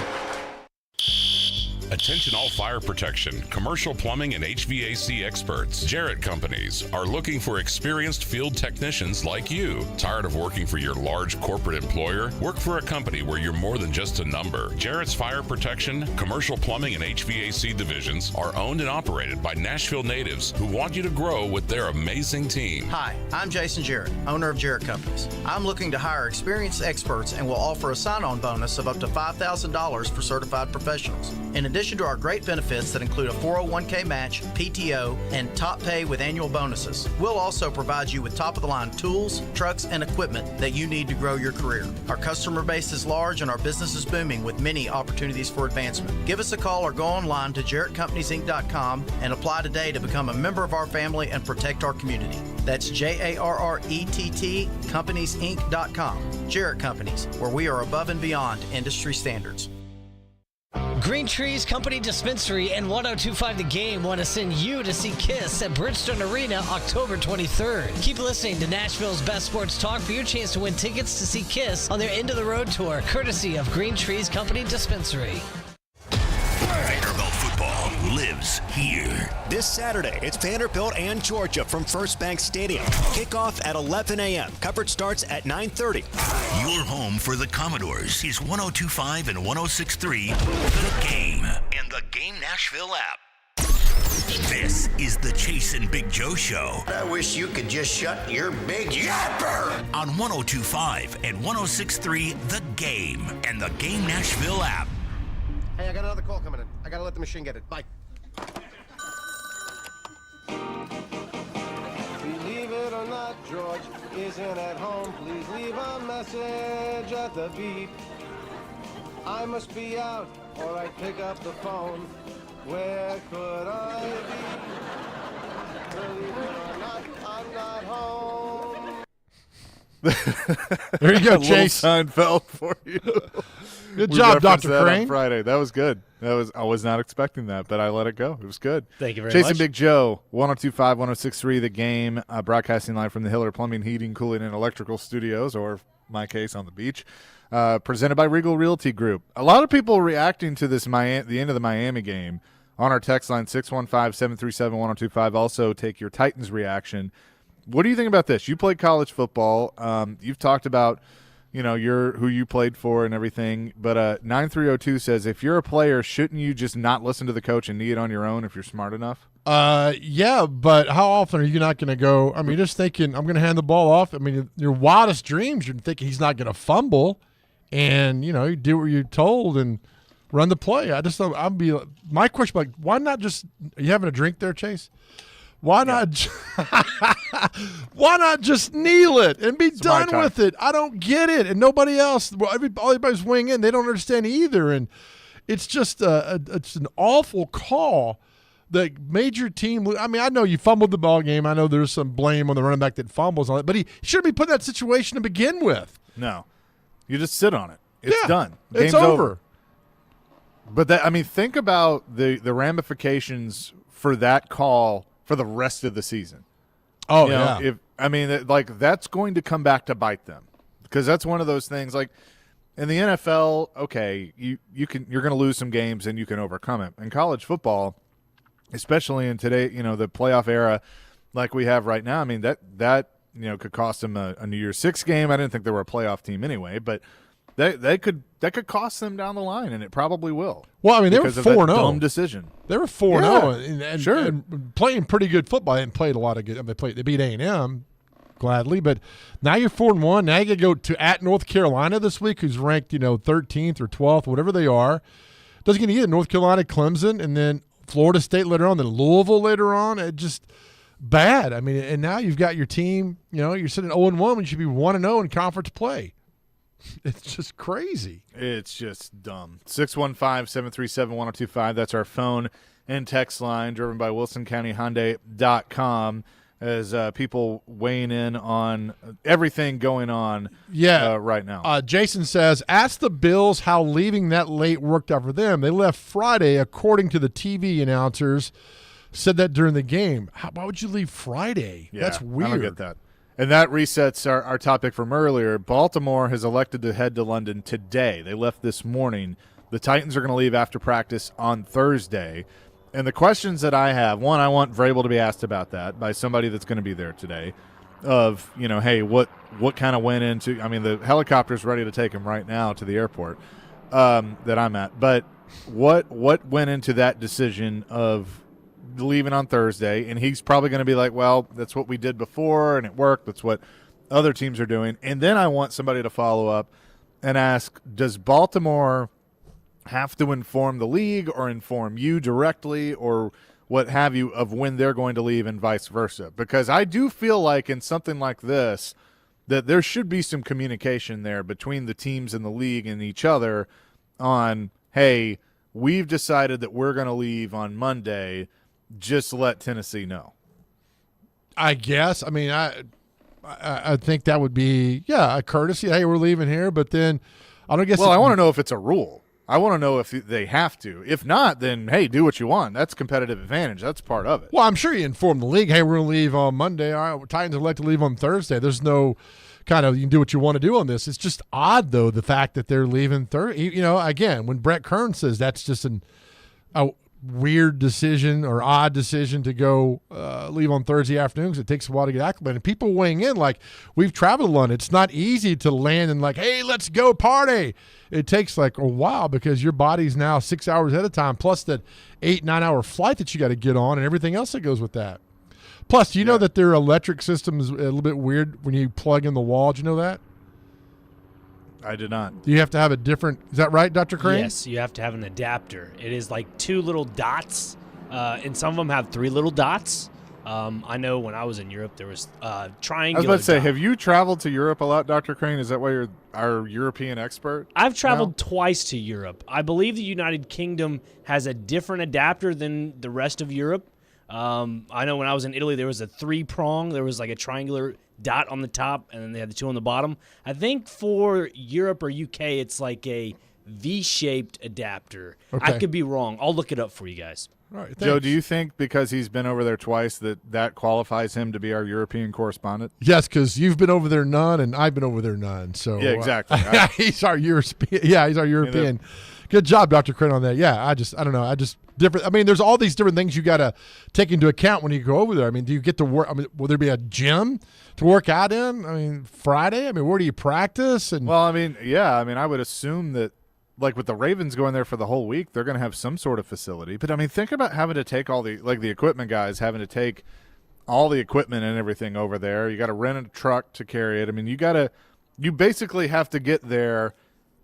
Attention all fire protection, commercial plumbing, and HVAC experts. Jarrett Companies are looking for experienced field technicians like you. Tired of working for your large corporate employer? Work for a company where you're more than just a number. Jarrett's Fire Protection, commercial plumbing, and HVAC divisions are owned and operated by Nashville natives who want you to grow with their amazing team. Hi, I'm Jason Jarrett, owner of Jarrett Companies. I'm looking to hire experienced experts and will offer a sign-on bonus of up to $5,000 for certified professionals. In addition to our great benefits that include a 401k match, PTO, and top pay with annual bonuses, we'll also provide you with top-of-the-line tools, trucks, and equipment that you need to grow your career. Our customer base is large and our business is booming with many opportunities for advancement. Give us a call or go online to JarrettCompaniesInc.com and apply today to become a member of our family and protect our community. That's JARRETT CompaniesInc.com. Jarrett Companies, where we are above and beyond industry standards. Green Trees Company Dispensary and 102.5 The Game want to send you to see Kiss at Bridgestone Arena October 23rd. Keep listening to Nashville's best sports talk for your chance to win tickets to see Kiss on their End of the Road tour, courtesy of Green Trees Company Dispensary. Vanderbilt football lives here. This Saturday, it's Vanderbilt and Georgia from First Bank Stadium. Kickoff at 11 a.m. Coverage starts at 9:30. Your home for the Commodores is 102.5 and 106.3 The Game and the Game Nashville app. This is the Chasing Big Joe Show. I wish you could just shut your big yapper. On 102.5 and 106.3 The Game and the Game Nashville app. Hey, I got another call coming in. I gotta let the machine get it. Bye. Believe it or not, George isn't at home. Please leave a message at the beep. I must be out or I'd pick up the phone. Where could I be? Believe it or not, I'm not home. There you go, Chase. Seinfeld for you. Good job, Dr. That Crane. on Friday. That was good. I was not expecting that, but I let it go. It was good. Thank you very much. much. Big Joe, 102.5, 106.3 The Game, broadcasting live from the Hiller Plumbing, Heating, Cooling, and Electrical Studios, or in my case, on the beach. Presented by Regal Realty Group. A lot of people reacting to this the end of the Miami game on our text line, 615-737-1025. Also, take your Titans reaction. What do you think about this? You played college football. You've talked about who you played for and everything. But 9302 says, if you're a player, shouldn't you just not listen to the coach and knee it on your own if you're smart enough? Yeah, but how often are you not going to go? I mean, just thinking, I'm going to hand the ball off. I mean, your wildest dreams, you're thinking he's not going to fumble, and you do what you're told and run the play. I just don't. My question, why not just? Are you having a drink there, Chase? Why not? Why not just kneel it and be done with it? I don't get it, and nobody else. Well, everybody's weighing in. They don't understand either, and it's just it's an awful call. The major team. I mean, I know you fumbled the ball game. I know there's some blame on the running back that fumbles on it, but he shouldn't be put in that situation to begin with. No, you just sit on it. It's done. It's Game's over. But that, I mean, think about the ramifications for that call for the rest of the season. Oh, you know, yeah. That's going to come back to bite them, because that's one of those things. Like in the NFL, okay, you're going to lose some games and you can overcome it. In college football, especially in today, the playoff era like we have right now, I mean that could cost them a New Year's Six game. I didn't think they were a playoff team anyway, but that could cost them down the line, and it probably will. Well, I mean, they were 4-0. Dumb decision. They were 4-0 and playing pretty good football. They hadn't played a lot of good. They beat A&M gladly, but now you're 4-1. Now you got to go to at North Carolina this week, who's ranked 13th or 12th, whatever they are. Doesn't get either. North Carolina, Clemson, and then Florida State later on, then Louisville later on. It just bad. I mean, and now you've got your team. You're sitting 0-1 when you should be 1-0 in conference play. It's just crazy. It's just dumb. 615-737-1025. That's our phone and text line, driven by WilsonCountyHyundai.com, as people weighing in on everything going on right now. Jason says, ask the Bills how leaving that late worked out for them. They left Friday, according to the TV announcers, said that during the game. Why would you leave Friday? Yeah, that's weird. I don't get that. And that resets our topic from earlier. Baltimore has elected to head to London today. They left this morning. The Titans are going to leave after practice on Thursday. And the questions that I have, one, I want Vrabel to be asked about that by somebody that's going to be there today, of, hey, what kind of went into – I mean, the helicopter's ready to take him right now to the airport that I'm at. But what went into that decision of – leaving on Thursday? And he's probably going to be like, well, that's what we did before and it worked. That's what other teams are doing. And then I want somebody to follow up and ask, does Baltimore have to inform the league or inform you directly or what have you of when they're going to leave and vice versa? Because I do feel like in something like this that there should be some communication there between the teams in the league and each other on, hey, we've decided that we're going to leave on Monday. Just let Tennessee know. I guess. I mean, I think that would be, a courtesy. Hey, we're leaving here. But then I don't guess. Well, I want to know if it's a rule. I want to know if they have to. If not, then, hey, do what you want. That's competitive advantage. That's part of it. Well, I'm sure you inform the league, hey, we're going to leave on Monday. All right, Titans elect to leave on Thursday. There's no kind of, you can do what you want to do on this. It's just odd, though, the fact that they're leaving Thursday. Again, when Brett Kern says that's just a weird decision or odd decision to go leave on Thursday afternoon because it takes a while to get acclimated. People weighing in like, we've traveled to London. It's not easy to land and like, hey, let's go party. It takes like a while because your body's now 6 hours ahead of time, plus that 8-9 hour flight that you got to get on and everything else that goes with that. Plus, do you know that their electric system is a little bit weird when you plug in the wall? Do you know that? I did not. You have to have a different – is that right, Dr. Crane? Yes, you have to have an adapter. It is like 2 little dots, and some of them have 3 little dots. I know when I was in Europe, there was triangular. I was about to say, dot. have you traveled to Europe a lot, Dr. Crane? Is that why you're our European expert? I've traveled twice to Europe. I believe the United Kingdom has a different adapter than the rest of Europe. I know when I was in Italy, there was a 3-prong. There was like a triangular dot on the top, and then they had the 2 on the bottom. I think for Europe or UK, it's like a V-shaped adapter. Okay. I could be wrong. I'll look it up for you guys. All right, Joe, do you think because he's been over there twice that qualifies him to be our European correspondent? Yes, because you've been over there none, and I've been over there none. So yeah, exactly. He's our European. Yeah, he's our European. Good job, Dr. Crane, on that. Yeah, I don't know. Different. I mean, there's all these different things you got to take into account when you go over there. I mean, do you get to work? I mean, will there be a gym to work out in? I mean, Friday? I mean, where do you practice? And well, I mean, yeah. I mean, I would assume that, like with the Ravens going there for the whole week, they're going to have some sort of facility. But I mean, think about having to take all the equipment guys having to take all the equipment and everything over there. You got to rent a truck to carry it. I mean, you basically have to get there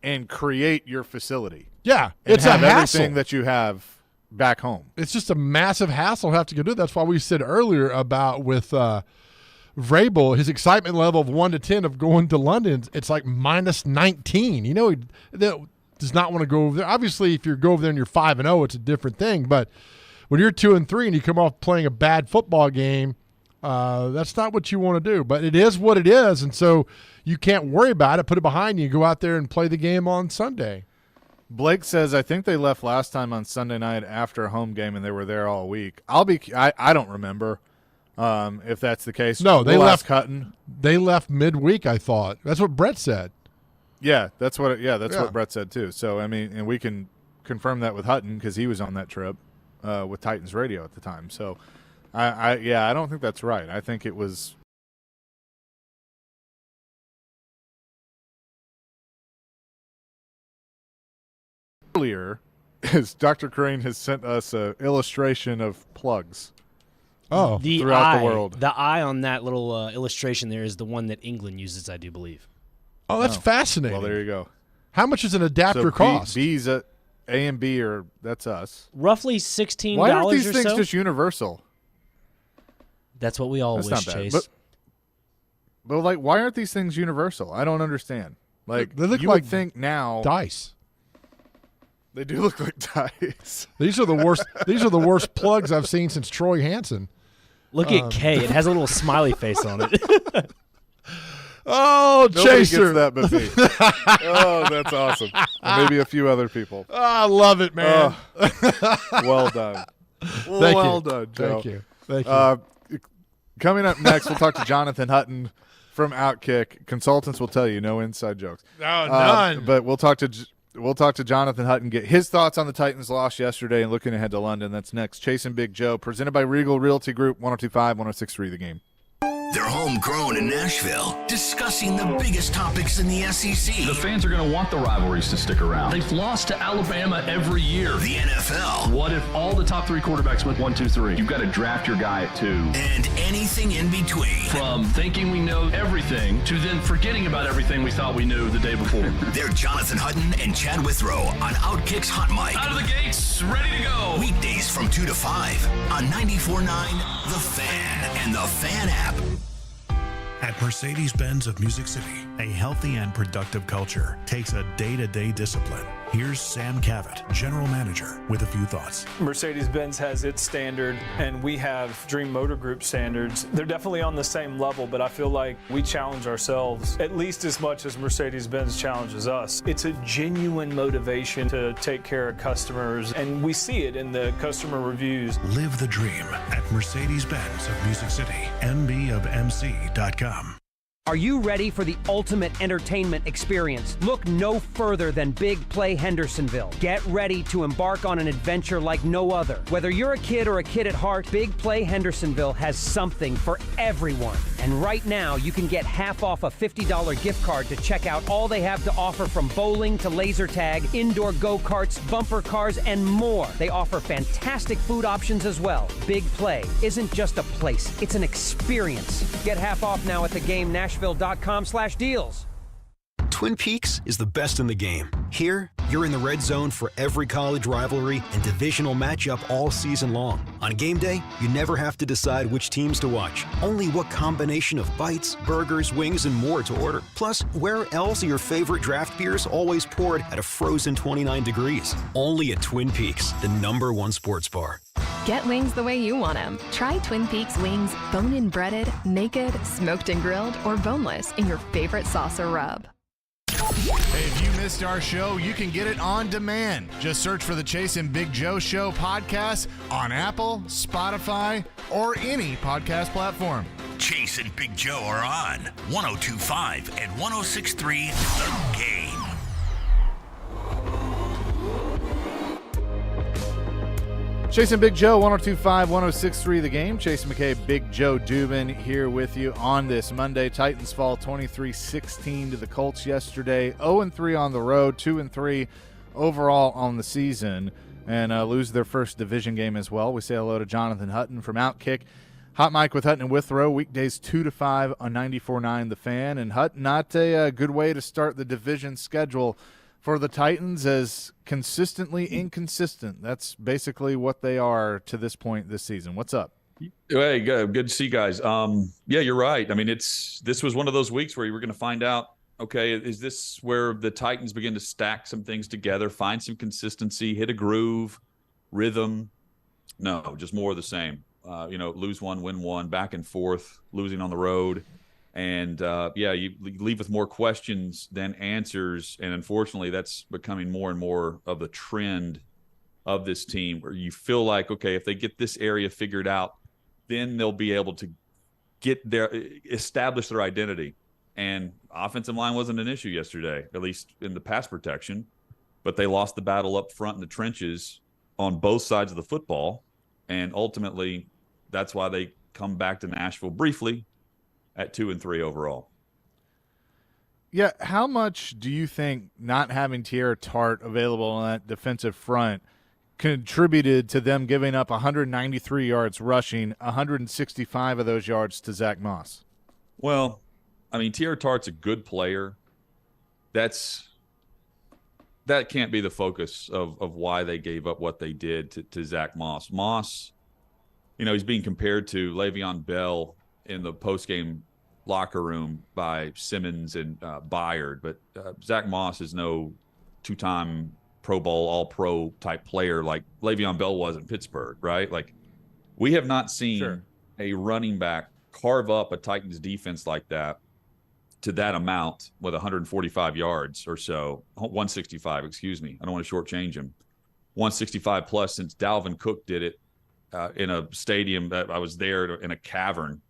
and create your facility. Yeah, and it's have a hassle. Everything that you have back home. It's just a massive hassle to have to go do it. That's why we said earlier about with Vrabel, his excitement level of 1 to 10 of going to London, it's like minus 19. You know, he does not want to go over there. Obviously, if you go over there and you're 5-0, it's a different thing. But when you're 2-3 and you come off playing a bad football game, that's not what you want to do. But it is what it is, and so you can't worry about it. Put it behind you. Go out there and play the game on Sunday. Blake says, I think they left last time on Sunday night after a home game, and they were there all week. I don't remember if that's the case. No, they left Hutton. They left midweek, I thought. That's what Brett said. Yeah, that's what Brett said too. So, I mean, and we can confirm that with Hutton because he was on that trip with Titans Radio at the time. So, I don't think that's right. I think it was – earlier is Dr. Crane has sent us an illustration of plugs. Oh, throughout the world. The eye on that little illustration there is the one that England uses, I do believe. Oh, that's fascinating. Well, there you go. How much does an adapter cost? B's A and B are that's us. Roughly $16 Why aren't these or things so? just universal? That's what we all That's wish, not bad. Chase. But like, why aren't these things universal? I don't understand. Like, they look you like would think now dice. They do look like dice. These are the worst. These are the worst plugs I've seen since Troy Hansen. Look at K. It has a little smiley face on it. Oh, Nobody Chaser. gets that but me. Oh, that's awesome. And maybe a few other people. Oh, I love it, man. Well done. Well done, Joe. Thank you. Thank you. Coming up next, we'll talk to Jonathan Hutton from Outkick. Consultants will tell you no inside jokes. No, none. But we'll talk to Jonathan Hutton, get his thoughts on the Titans' loss yesterday and looking ahead to London. That's next. Chasing Big Joe, presented by Regal Realty Group, 102.5, 106.3 The Game. They're homegrown in Nashville, discussing the biggest topics in the SEC. The fans are going to want the rivalries to stick around. They've lost to Alabama every year. The NFL. What if all the top 3 quarterbacks went 1, 2, 3? You've got to draft your guy at 2. And anything in between. From thinking we know everything to then forgetting about everything we thought we knew the day before. They're Jonathan Hutton and Chad Withrow on Outkick's Hot Mic. Out of the gates, ready to go. Weekdays from 2 to 5 on 94.9 The Fan and The Fan app. At Mercedes-Benz of Music City, a healthy and productive culture takes a day-to-day discipline. Here's Sam Cavett, General Manager, with a few thoughts. Mercedes-Benz has its standard, and we have Dream Motor Group standards. They're definitely on the same level, but I feel like we challenge ourselves at least as much as Mercedes-Benz challenges us. It's a genuine motivation to take care of customers, and we see it in the customer reviews. Live the dream at Mercedes-Benz of Music City, mbofmc.com. Are you ready for the ultimate entertainment experience? Look no further than Big Play Hendersonville. Get ready to embark on an adventure like no other. Whether you're a kid or a kid at heart, Big Play Hendersonville has something for everyone. And right now, you can get half off a $50 gift card to check out all they have to offer, from bowling to laser tag, indoor go-karts, bumper cars, and more. They offer fantastic food options as well. Big Play isn't just a place, it's an experience. Get half off now at the game Nashville.com/deals. Twin Peaks is the best in the game. Here, you're in the red zone for every college rivalry and divisional matchup all season long. On game day, you never have to decide which teams to watch, only what combination of bites, burgers, wings, and more to order. Plus, where else are your favorite draft beers always poured at a frozen 29 degrees? Only at Twin Peaks, the #1 sports bar. Get wings the way you want them. Try Twin Peaks wings bone-in breaded, naked, smoked and grilled, or boneless in your favorite sauce or rub. Hey, if you missed our show, you can get it on demand. Just search for the Chase and Big Joe Show podcast on Apple, Spotify, or any podcast platform. Chase and Big Joe are on 102.5 and 106.3 The Game. Chasing Big Joe, 102.5, 106.3 The Game. Chase McKay, Big Joe Dubin here with you on this Monday. Titans fall 23-16 to the Colts yesterday. 0-3 on the road, 2-3 overall on the season, and lose their first division game as well. We say hello to Jonathan Hutton from Outkick. Hot Mic with Hutton and Withrow, weekdays 2 to 5 on 94.9 The Fan. And Hutton, not a good way to start the division schedule for the Titans as consistently inconsistent. That's basically what they are to this point this season. What's up? Hey, good to see you guys. Yeah, you're right. I mean, this was one of those weeks where you were going to find out, okay, is this where the Titans begin to stack some things together, find some consistency, hit a groove, rhythm? No, just more of the same. Lose one, win one, back and forth, losing on the road. And, you leave with more questions than answers. And unfortunately, that's becoming more and more of the trend of this team, where you feel like, okay, if they get this area figured out, then they'll be able to establish their identity. And offensive line wasn't an issue yesterday, at least in the pass protection. But they lost the battle up front in the trenches on both sides of the football. And ultimately, that's why they come back to Nashville briefly at 2-3 overall. Yeah, how much do you think not having Teair Tart available on that defensive front contributed to them giving up 193 yards rushing, 165 of those yards to Zach Moss? Well, I mean, Teair Tart's a good player. That can't be the focus of why they gave up what they did to Zach Moss. Moss, he's being compared to Le'Veon Bell in the postgame locker room by Simmons and Byard, but Zach Moss is no two-time Pro Bowl, All-Pro type player like Le'Veon Bell was in Pittsburgh, right? Like, we have not seen a running back carve up a Titans defense like that to that amount with 145 yards or so, 165, excuse me. I don't want to shortchange him. 165 plus since Dalvin Cook did it in a stadium that I was there in a cavern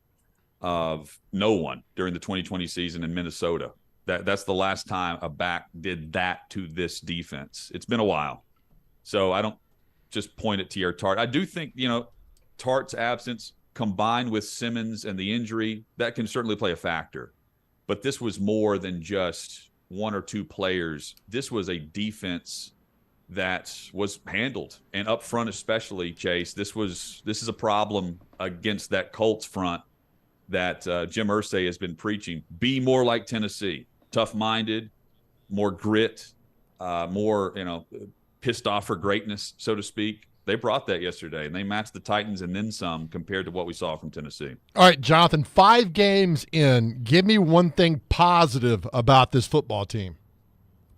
of no one during the 2020 season in Minnesota. That's the last time a back did that to this defense. It's been a while. So I don't just point at Teair Tart. I do think, Tart's absence combined with Simmons and the injury, that can certainly play a factor. But this was more than just one or two players. This was a defense that was handled. And up front especially, Chase, this is a problem against that Colts front that Jim Irsay has been preaching. Be more like Tennessee. Tough-minded, more grit, more, pissed off for greatness, so to speak. They brought that yesterday, and they matched the Titans and then some compared to what we saw from Tennessee. All right, Jonathan, 5 games in, give me one thing positive about this football team.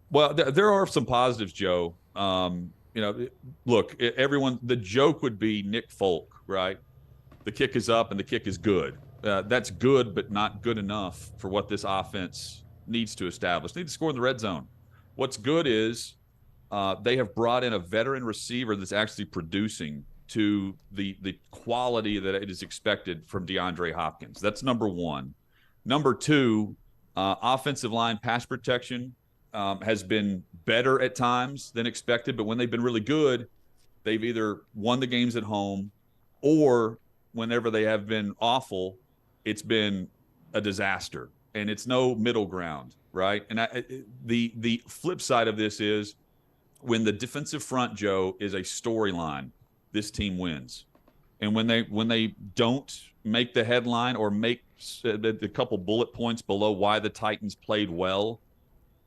Well, there are some positives, Joe. Look, everyone, the joke would be Nick Folk, right? The kick is up and the kick is good. That's good, but not good enough for what this offense needs to establish. They need to score in the red zone. What's good is they have brought in a veteran receiver that's actually producing to the quality that it is expected from DeAndre Hopkins. That's number one. Number two, offensive line pass protection has been better at times than expected, but when they've been really good, they've either won the games at home or whenever they have been awful, it's been a disaster. And it's no middle ground, right? And the flip side of this is when the defensive front, Joe, is a storyline, this team wins. And when they don't make the headline or make the couple bullet points below why the Titans played well,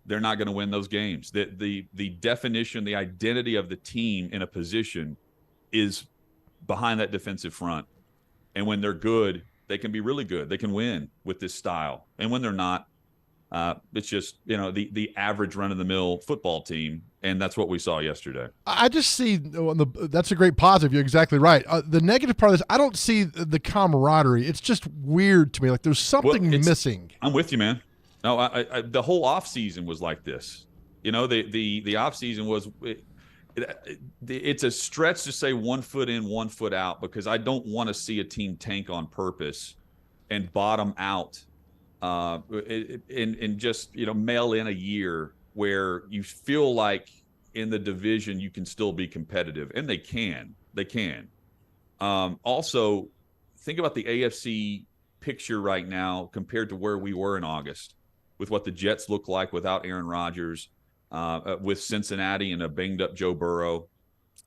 they're not going to win those games. The definition, the identity of the team in a position is behind that defensive front. And when they're good, they can be really good. They can win with this style. And when they're not, it's just, the average run-of-the-mill football team, and that's what we saw yesterday. I just see that's a great positive. You're exactly right. The negative part of this, I don't see the camaraderie. It's just weird to me. Like there's something missing. I'm with you, man. No, I the whole offseason was like this. The offseason was it's a stretch to say 1 foot in, 1 foot out, because I don't want to see a team tank on purpose and bottom out and just, mail in a year where you feel like in the division you can still be competitive. And they can. Also, think about the AFC picture right now compared to where we were in August with what the Jets look like without Aaron Rodgers. With Cincinnati and a banged-up Joe Burrow.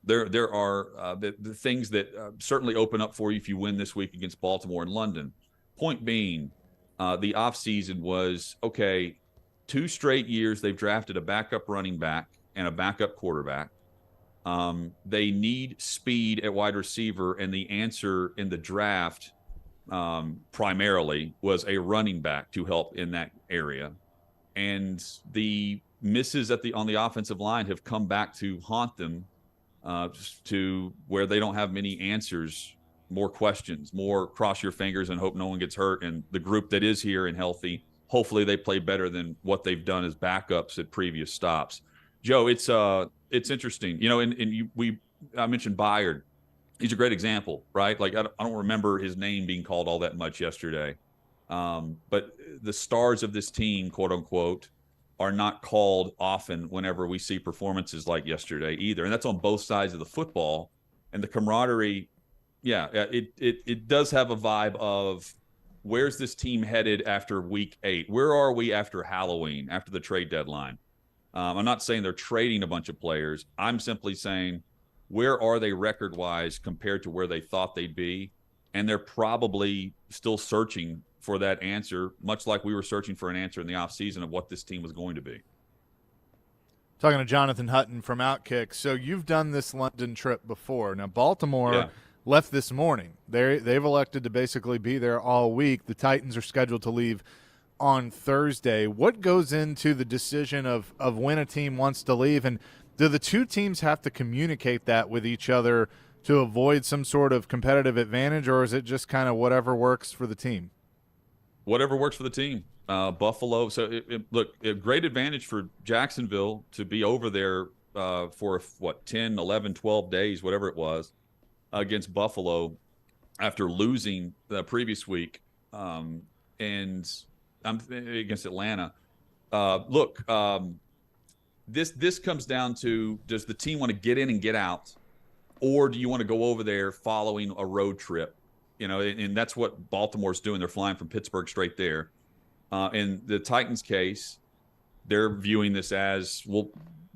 There are the things that certainly open up for you if you win this week against Baltimore and London. Point being, the offseason was, okay, 2 straight years they've drafted a backup running back and a backup quarterback. They need speed at wide receiver, and the answer in the draft primarily was a running back to help in that area. And the misses on the offensive line have come back to haunt them, just to where they don't have many answers, more questions, more cross your fingers and hope no one gets hurt. And the group that is here and healthy, hopefully they play better than what they've done as backups at previous stops. Joe, it's interesting, I mentioned Byard. He's a great example, right? Like I don't remember his name being called all that much yesterday. But the stars of this team, quote unquote, are not called often whenever we see performances like yesterday either. And that's on both sides of the football. And the camaraderie, it does have a vibe of, where's this team headed after week 8? Where are we after Halloween, after the trade deadline? I'm not saying they're trading a bunch of players. I'm simply saying, where are they record-wise compared to where they thought they'd be? And they're probably still searching for that answer, much like we were searching for an answer in the offseason of what this team was going to be. Talking to Jonathan Hutton from Outkick. So you've done this London trip before. Now, Baltimore left this morning. They've elected to basically be there all week. The Titans are scheduled to leave on Thursday. What goes into the decision of when a team wants to leave? And do the two teams have to communicate that with each other to avoid some sort of competitive advantage, or is it just kind of whatever works for the team? Whatever works for the team. Buffalo. So, look, a great advantage for Jacksonville to be over there for, 10, 11, 12 days, whatever it was, against Buffalo after losing the previous week. And I'm against Atlanta. This comes down to, does the team want to get in and get out, or do you want to go over there following a road trip? And that's what Baltimore's doing. They're flying from Pittsburgh straight there. In the Titans' case, they're viewing this as, we'll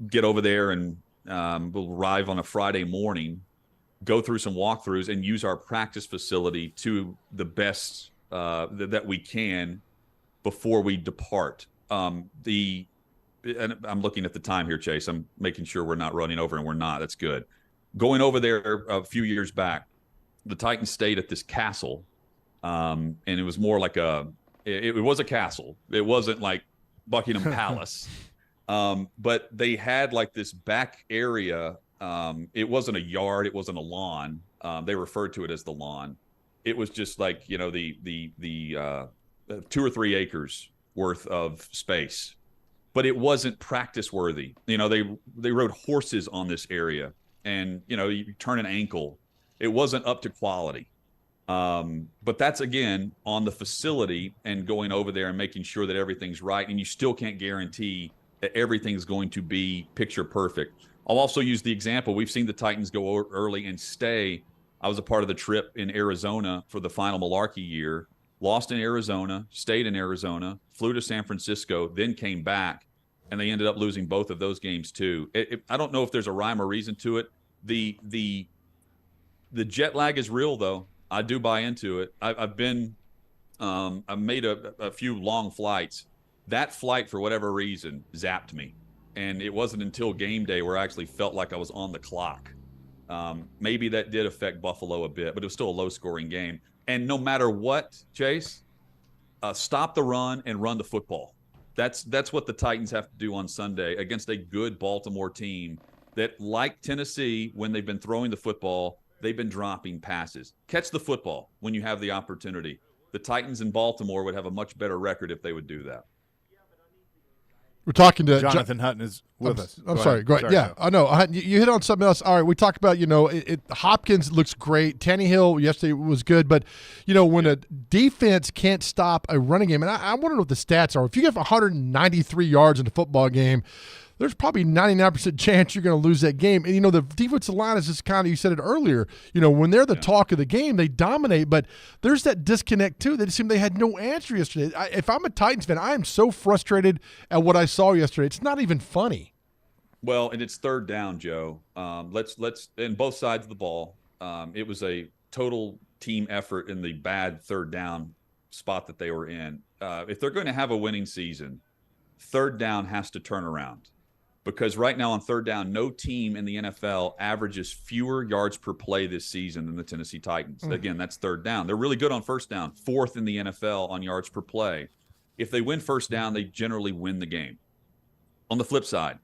get over there and we'll arrive on a Friday morning, go through some walkthroughs, and use our practice facility to the best that we can before we depart. And I'm looking at the time here, Chase. I'm making sure we're not running over, and we're not. That's good. Going over there a few years back, the Titans stayed at this castle, and it was more like it was a castle. It wasn't like Buckingham Palace, but they had like this back area. It wasn't a yard. It wasn't a lawn. They referred to it as the lawn. It was just like, the 2 or 3 acres worth of space, but it wasn't practice worthy. They rode horses on this area, and you turn an ankle. It wasn't up to quality. But that's, again, on the facility and going over there and making sure that everything's right. And you still can't guarantee that everything's going to be picture perfect. I'll also use the example. We've seen the Titans go early and stay. I was a part of the trip in Arizona for the final Malarkey year. Lost in Arizona, stayed in Arizona, flew to San Francisco, then came back, and they ended up losing both of those games too. I don't know if there's a rhyme or reason to it. The jet lag is real, though. I do buy into it. I've made a few long flights. That flight, for whatever reason, zapped me. And it wasn't until game day where I actually felt like I was on the clock. Maybe that did affect Buffalo a bit, but it was still a low-scoring game. And no matter what, Chase, stop the run and run the football. That's what the Titans have to do on Sunday against a good Baltimore team that, like Tennessee, when they've been throwing the football, they've been dropping passes. Catch the football when you have the opportunity. The Titans in Baltimore would have a much better record if they would do that. We're talking to Jonathan Hutton is with us. I'm sorry. Go ahead. Yeah, I know. You hit on something else. All right, we talked about, Hopkins looks great. Tannehill yesterday was good. But, when a defense can't stop a running game, and I want to know what the stats are. If you get 193 yards in a football game, there's probably 99% chance you're going to lose that game. And, the defensive line is just kind of, you said it earlier, when they're the talk of the game, they dominate. But there's that disconnect, too. They seem they had no answer yesterday. If I'm a Titans fan, I am so frustrated at what I saw yesterday. It's not even funny. Well, and it's third down, Joe. Let's and both sides of the ball. It was a total team effort in the bad third down spot that they were in. If they're going to have a winning season, third down has to turn around. Because right now on third down, no team in the NFL averages fewer yards per play this season than the Tennessee Titans. Again, that's third down. They're really good on first down, 4th in the NFL on yards per play. If they win first down, they generally win the game. On the flip side,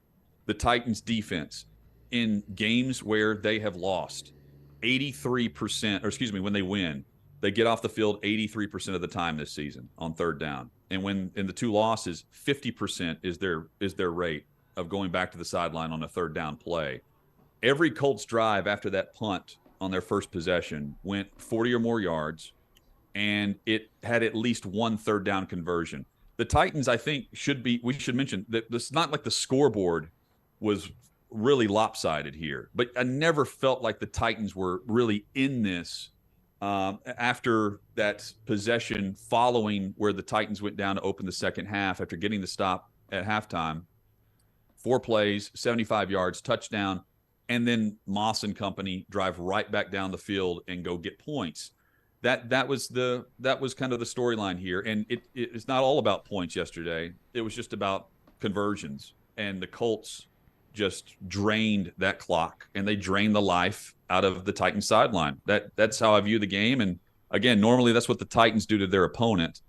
the Titans defense in games where they have lost 83%, when they win, they get off the field 83% of the time this season on third down. And when in the 2 losses, 50% is their rate of going back to the sideline on a third down play. Every Colts drive after that punt on their first possession went 40 or more yards, and it had at least 1 third down conversion. The Titans, I think, we should mention that it's not like the scoreboard was really lopsided here, but I never felt like the Titans were really in this after that possession following where the Titans went down to open the second half after getting the stop at halftime. 4 plays, 75 yards, touchdown, and then Moss and company drive right back down the field and go get points. That was kind of the storyline here, and it's not all about points yesterday. It was just about conversions, and the Colts just drained that clock, and they drained the life out of the Titans sideline. That's how I view the game, and again, normally that's what the Titans do to their opponent,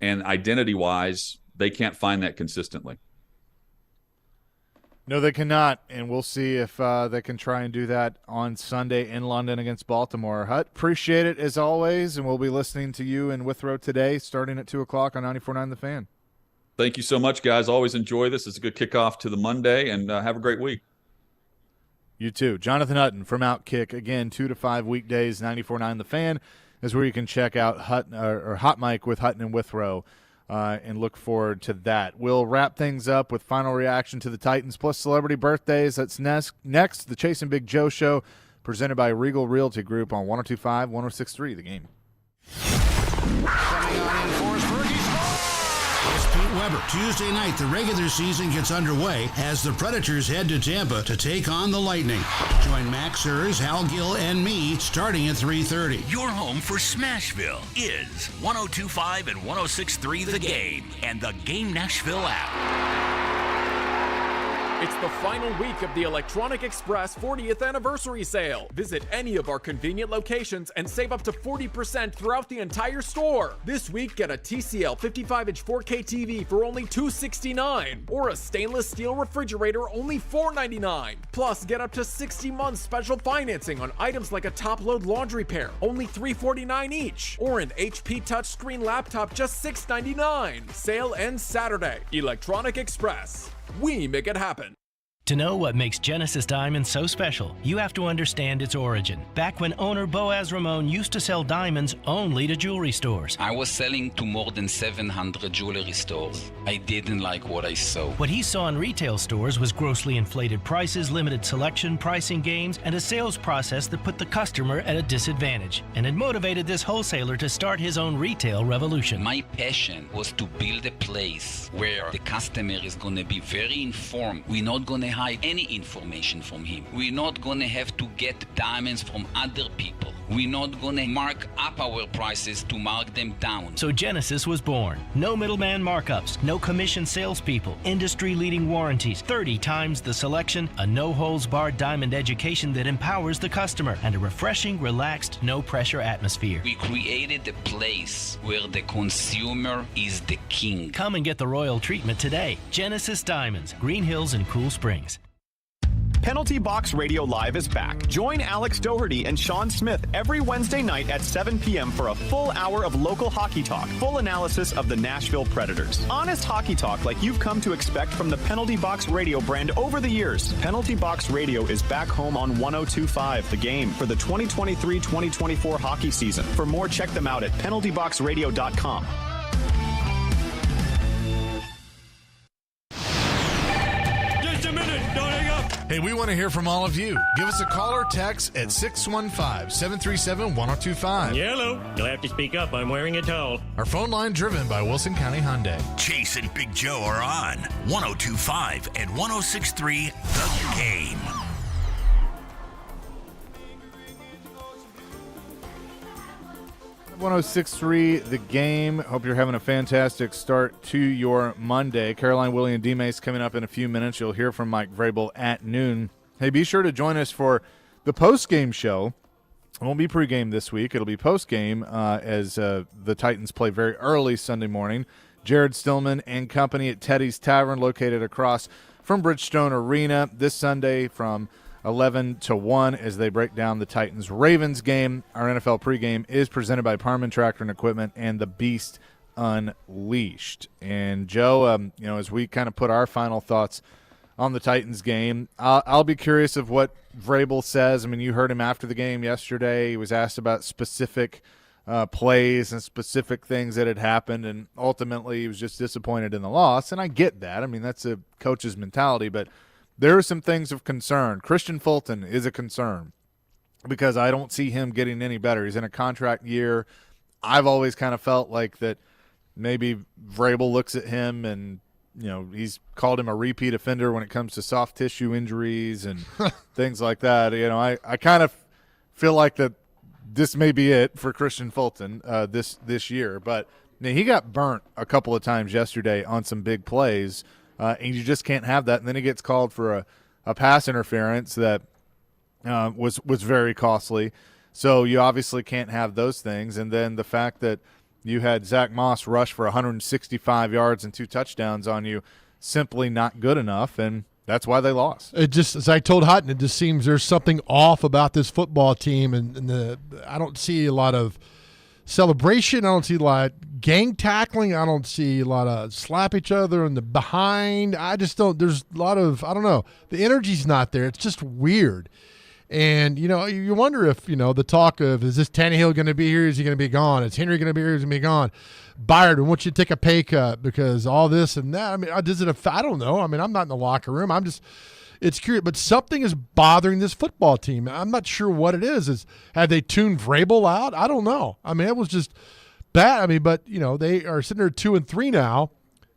and identity-wise, they can't find that consistently. No, they cannot, and we'll see if they can try and do that on Sunday in London against Baltimore. Hut, appreciate it as always, and we'll be listening to you in Withrow today starting at 2 o'clock on 94.9 The Fan. Thank you so much, guys. Always enjoy this. It's a good kickoff to the Monday, and have a great week. You too. Jonathan Hutton from Outkick, again, 2 to 5 weekdays, 94.9 The Fan is where you can check out Hot Mic with Hutton and Withrow. And look forward to that. We'll wrap things up with final reaction to the Titans plus celebrity birthdays. That's next, the Chase and Big Joe Show, presented by Regal Realty Group on 102.5, 106.3 The Game. Coming on in, Forrest Berkey. It's Pete Weber. Tuesday night, the regular season gets underway as the Predators head to Tampa to take on the Lightning. Join Max Urs, Hal Gill, and me starting at 3:30. Your home for Smashville is 102.5 and 106.3 The Game and the Game Nashville app. It's the final week of the Electronic Express 40th anniversary sale. Visit any of our convenient locations and save up to 40% throughout the entire store. This week, get a TCL 55-inch 4K TV for only $269, or a stainless steel refrigerator only $499. Plus, get up to 60 months special financing on items like a top-load laundry pair, only $349 each, or an HP touchscreen laptop just $699. Sale ends Saturday. Electronic Express. We make it happen. To know what makes Genesis Diamonds so special, you have to understand its origin. Back when owner Boaz Ramon used to sell diamonds only to jewelry stores. I was selling to more than 700 jewelry stores. I didn't like what I saw. What he saw in retail stores was grossly inflated prices, limited selection, pricing games, and a sales process that put the customer at a disadvantage. And it motivated this wholesaler to start his own retail revolution. My passion was to build a place where the customer is going to be very informed. We're not going to hide any information from him. We're not gonna have to get diamonds from other people. We're not gonna mark up our prices to mark them down. So Genesis was born. No middleman markups, no commission salespeople, industry-leading warranties, 30 times the selection, a no-holds-barred diamond education that empowers the customer, and a refreshing, relaxed, no-pressure atmosphere. We created a place where the consumer is the king. Come and get the royal treatment today. Genesis Diamonds, Green Hills and Cool Springs. Penalty Box Radio Live is back. Join Alex Doherty and Sean Smith every Wednesday night at 7 p.m. for a full hour of local hockey talk, full analysis of the Nashville Predators. Honest hockey talk like you've come to expect from the Penalty Box Radio brand over the years. Penalty Box Radio is back home on 102.5 The Game for the 2023-2024 hockey season. For more, check them out at penaltyboxradio.com. Hey, we want to hear from all of you. Give us a call or text at 615-737-1025. Hello. You'll have to speak up. I'm wearing a towel. Our phone line driven by Wilson County Hyundai. Chase and Big Joe are on 102.5 and 106.3 The Game. 106.3 The Game. Hope you're having a fantastic start to your Monday. Caroline, Willie, and D-Mace coming up in a few minutes. You'll hear from Mike Vrabel at noon. Hey, be sure to join us for the post-game show. It won't be pregame this week. It'll be postgame as the Titans play very early Sunday morning. Jared Stillman and company at Teddy's Tavern, located across from Bridgestone Arena, this Sunday from 11 to 1 as they break down the Titans-Ravens game. Our NFL pregame is presented by Parman Tractor and Equipment and the Beast Unleashed. And, Joe, as we kind of put our final thoughts on the Titans game, I'll be curious of what Vrabel says. I mean, you heard him after the game yesterday. He was asked about specific plays and specific things that had happened, and ultimately he was just disappointed in the loss. And I get that. I mean, that's a coach's mentality, but there are some things of concern. Christian Fulton is a concern because I don't see him getting any better. He's in a contract year. I've always kind of felt like that maybe Vrabel looks at him and, he's called him a repeat offender when it comes to soft tissue injuries and things like that. I kind of feel like that this may be it for Christian Fulton this year. But he got burnt a couple of times yesterday on some big plays. And you just can't have that. And then he gets called for a pass interference that was very costly. So you obviously can't have those things. And then the fact that you had Zach Moss rush for 165 yards and 2 touchdowns on you, simply not good enough. And that's why they lost. It just, as I told Hutton, it just seems there's something off about this football team. And I don't see a lot of celebration. I don't see a lot of gang tackling. I don't see a lot of slap each other in the behind. I just don't. There's a lot of, I don't know. The energy's not there. It's just weird. And, you wonder if, the talk of, is this Tannehill going to be here? Is he going to be gone? Is Henry going to be here? Is he going to be gone? Byard, we want you to take a pay cut because all this and that. I mean, does it I don't know. I mean, I'm not in the locker room. It's curious, but something is bothering this football team. I'm not sure what it is. Have they tuned Vrabel out? I don't know. I mean, it was just bad. I mean, but they are sitting there 2-3 now,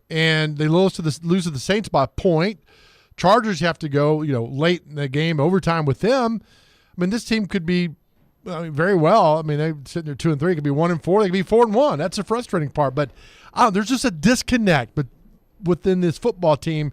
and they lose to the Saints by a point. Chargers have to go, late in the game, overtime with them. I mean, this team could be very well. I mean, they're sitting there 2-3. It could be 1-4. They could be 4-1. That's the frustrating part. But there's just a disconnect. But within this football team,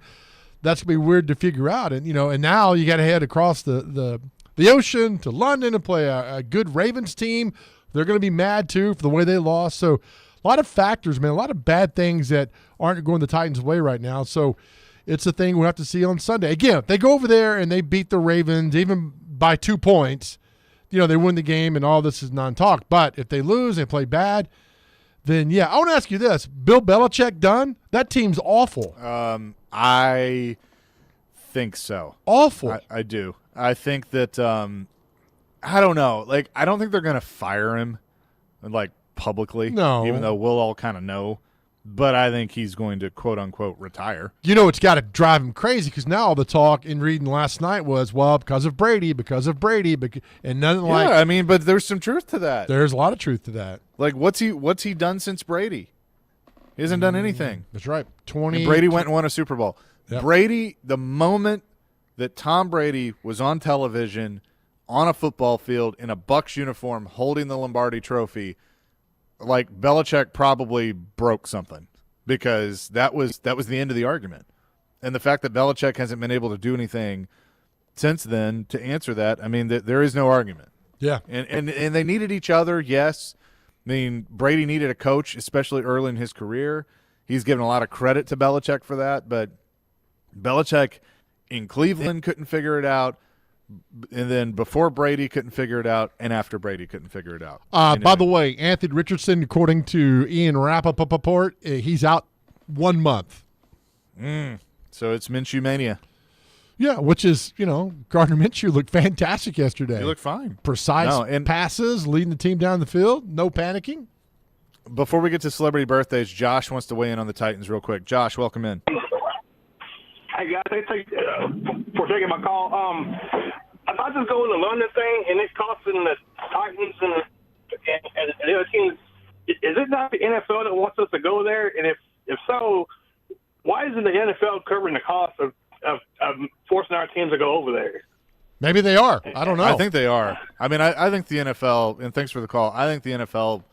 that's gonna be weird to figure out. And and now you got to head across the ocean to London to play a good Ravens team. They're going to be mad too for the way they lost. So a lot of factors, man. A lot of bad things that aren't going the Titans' way right now. So it's a thing we'll have to see on Sunday. Again, if they go over there and they beat the Ravens even by 2 points, they win the game and all this is non-talk. But if they lose and play bad, then I want to ask you this: Bill Belichick done? That team's awful. I think so. Awful. I do. I think that I don't know. Like, I don't think they're going to fire him, publicly. No. Even though we'll all kind of know. But I think he's going to, quote-unquote, retire. It's got to drive him crazy because now all the talk in reading last night was, because of Brady, and nothing like. Yeah, I mean, but there's some truth to that. There's a lot of truth to that. Like, what's he done since Brady? He hasn't done anything. That's right. And Brady went and won a Super Bowl. Yep. Brady, the moment that Tom Brady was on television on a football field in a Bucs uniform holding the Lombardi Trophy, Belichick probably broke something because that was the end of the argument. And the fact that Belichick hasn't been able to do anything since then to answer that, I mean, there is no argument. Yeah. And they needed each other, yes. I mean, Brady needed a coach, especially early in his career. He's given a lot of credit to Belichick for that, but Belichick in Cleveland couldn't figure it out. And then before Brady couldn't figure it out, and after Brady couldn't figure it out. By the way, Anthony Richardson, according to Ian Rappaport, he's out 1 month. So it's Minshew mania. Yeah, which is, Gardner Minshew looked fantastic yesterday. He looked fine. Precise passes, leading the team down the field, no panicking. Before we get to celebrity birthdays, Josh wants to weigh in on the Titans real quick. Josh, welcome in. Hey, guys, thanks for taking my call. If I just go in the London thing and it's costing the Titans and the other teams, is it not the NFL that wants us to go there? And if so, why isn't the NFL covering the cost of forcing our teams to go over there? Maybe they are. I don't know. I think they are. I mean, I think the NFL, and thanks for the call, I think the NFL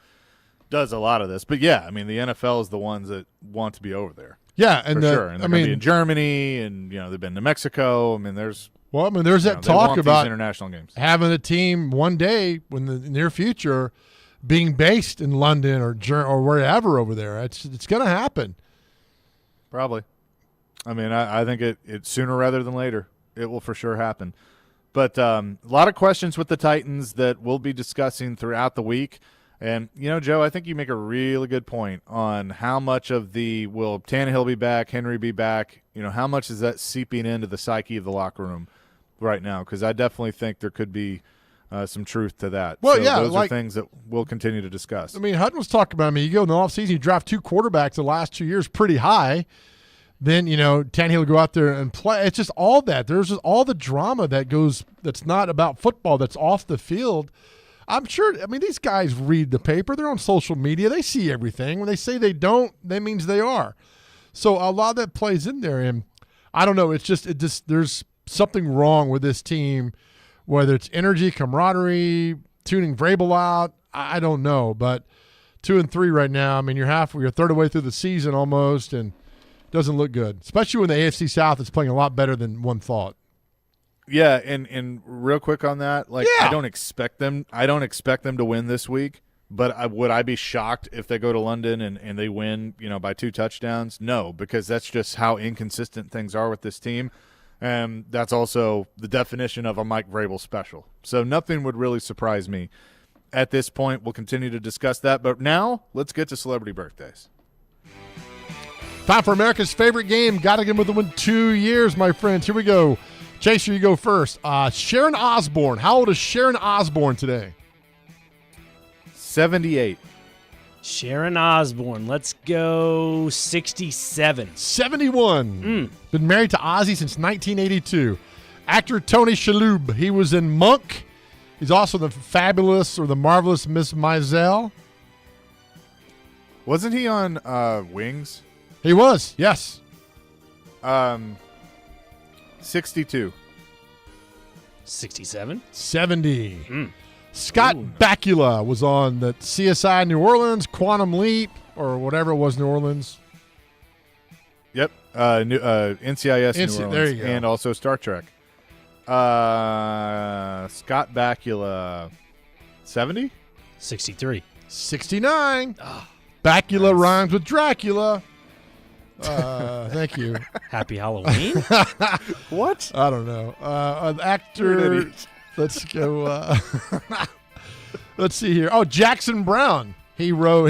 does a lot of this. But, yeah, I mean, the NFL is the ones that want to be over there. Yeah, and for sure. And they're going to be in Germany, and, they've been to Mexico. I mean, there's that talk about international games. Having a team one day in the near future being based in London or wherever over there. It's going to happen. Probably. I mean, I think it sooner rather than later. It will for sure happen. But a lot of questions with the Titans that we'll be discussing throughout the week. And, Joe, I think you make a really good point on how much of will Tannehill be back, Henry be back, how much is that seeping into the psyche of the locker room right now? Because I definitely think there could be some truth to that. Well, so yeah. Those are things that we'll continue to discuss. I mean, Hutton was talking about, you go in the offseason, you draft 2 quarterbacks the last 2 years pretty high. Then, Tannehill will go out there and play. It's just all that. There's just all the drama that's not about football, that's off the field. I'm sure, these guys read the paper. They're on social media. They see everything. When they say they don't, that means they are. So a lot of that plays in there. And I don't know. It just there's something wrong with this team, whether it's energy, camaraderie, tuning Vrabel out. I don't know. But 2-3 right now. You're a third of the way through the season almost, and it doesn't look good, especially when the AFC South is playing a lot better than one thought. Yeah, and real quick on that, I don't expect them to win this week, but would I be shocked if they go to London and they win, by 2 touchdowns? No, because that's just how inconsistent things are with this team. And that's also the definition of a Mike Vrabel special. So nothing would really surprise me at this point. We'll continue to discuss that, but now let's get to celebrity birthdays. Time for America's favorite game. Got to get within 2 years, my friends. Here we go. Chaser, you go first. Sharon Osbourne. How old is Sharon Osbourne today? 78. Sharon Osbourne. Let's go 67. 71. Been married to Ozzy since 1982. Actor Tony Shalhoub. He was in Monk. He's also the fabulous or the marvelous Miss Maisel. Wasn't he on Wings? He was, yes. 62. 67. 70. Scott Bakula was on the CSI New Orleans, Quantum Leap, or whatever it was, New Orleans. Yep. NCIS New Orleans. There you go. And also Star Trek. Scott Bakula, 70? 63. 69. Bakula rhymes with Dracula. Thank you. Happy Halloween? What? I don't know. An actor. Let's go. Let's see here. Oh, Jackson Brown. He wrote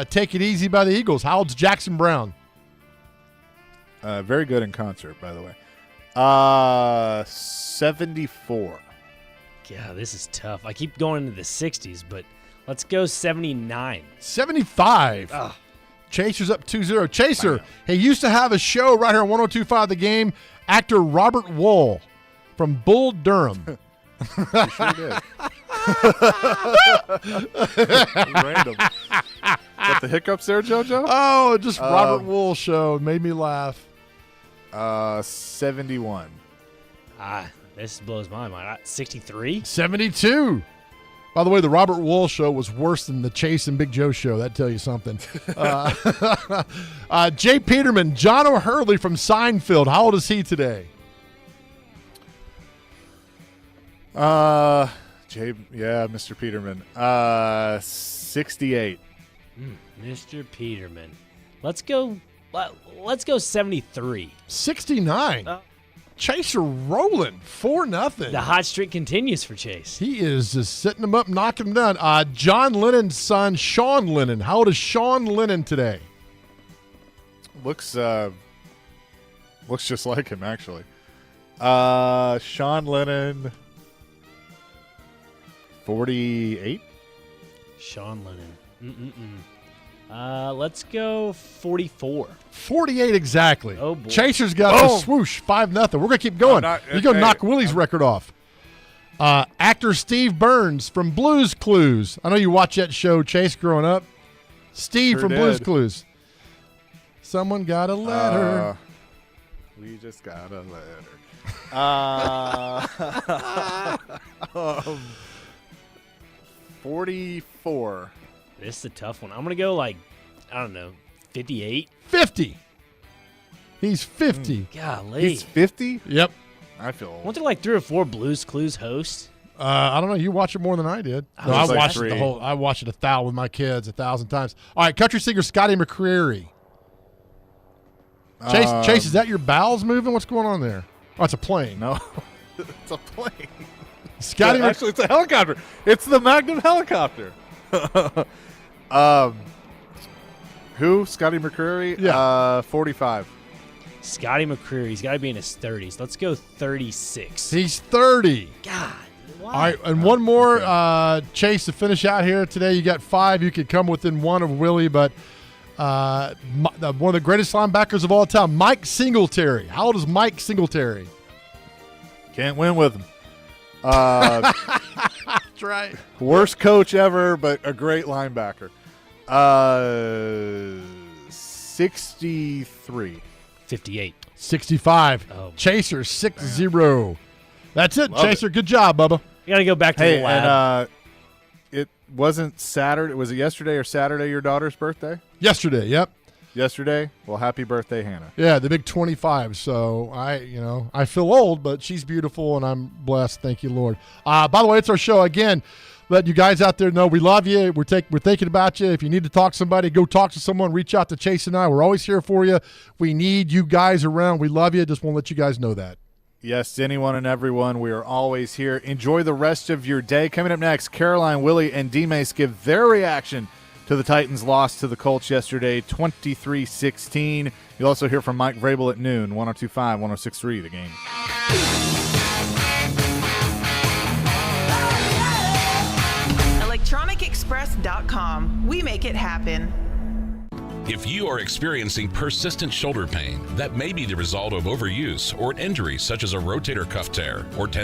"Take It Easy" by the Eagles. How old's Jackson Brown? Very good in concert, by the way. 74. Yeah, this is tough. I keep going into the 60s, but let's go 79. 75. Chaser's up 2-0. Chaser, he used to have a show right here on 102.5 The Game. Actor Robert Wool from Bull Durham. He sure did. Random. Got the hiccups there, JoJo? Oh, just Robert Wool show. Made me laugh. 71. This blows my mind. 63? 72. By the way, the Robert Wool show was worse than the Chase and Big Joe show. That tell you something. Jay Peterman, John O'Hurley from Seinfeld. How old is he today? Mr. Peterman. 68. Mr. Peterman. Let's go 73. 69. Chaser rolling 4-0. The hot streak continues for Chase. He is just sitting them up, knocking them down. John Lennon's son, Sean Lennon. How old is Sean Lennon today? Looks just like him, actually. Sean Lennon, 48. Sean Lennon. Let's go 44. 48 exactly. Oh, boy. Chaser's got a swoosh, 5-0. We're going to keep going. You're going to knock Willie's record off. Actor Steve Burns from Blue's Clues. I know you watch that show, Chase, growing up. Steve from Blue's Clues. Someone got a letter. We just got a letter. 44. This is a tough one. I'm going to go I don't know, 58. 50. He's 50. Golly. He's 50? Yep. I feel old. Weren't there 3 or 4 Blues Clues hosts? I don't know. You watch it more than I did. No, I watched it I watched it with my kids 1,000 times. All right, country singer Scotty McCreery. Chase, is that your bowels moving? What's going on there? Oh, it's a plane. No, it's a plane. Scotty, actually, it's a helicopter. It's the Magnum helicopter. Who? Scotty McCreery? Yeah. 45. Scotty McCreery's got to be in his 30s. Let's go 36. He's 30. God. Wow. All right, and one more, Chase, to finish out here today. You got 5. You could come within 1 of Willie, but one of the greatest linebackers of all time, Mike Singletary. How old is Mike Singletary? Can't win with him. That's right. Worst coach ever, but a great linebacker. 63. 58. 65. Oh. Chaser, 6-0. That's it, Love Chaser. Good job, Bubba. You got to go back to the lab. And it wasn't Saturday. Was it yesterday or Saturday your daughter's birthday? Yesterday, yep. Yesterday? Well, happy birthday, Hannah. Yeah, the big 25. So I feel old, but she's beautiful and I'm blessed. Thank you, Lord. By the way, it's our show again. Let you guys out there know we love you. We're thinking about you. If you need to talk to somebody, go talk to someone. Reach out to Chase and I. We're always here for you. We need you guys around. We love you. Just want to let you guys know that. Yes, anyone and everyone, we are always here. Enjoy the rest of your day. Coming up next, Caroline, Willie, and D-Mace give their reaction to the Titans' loss to the Colts yesterday, 23-16. You'll also hear from Mike Vrabel at noon, 102.5, 106.3, The Game. ElectronicExpress.com. We make it happen. If you are experiencing persistent shoulder pain, that may be the result of overuse or an injury such as a rotator cuff tear or tendon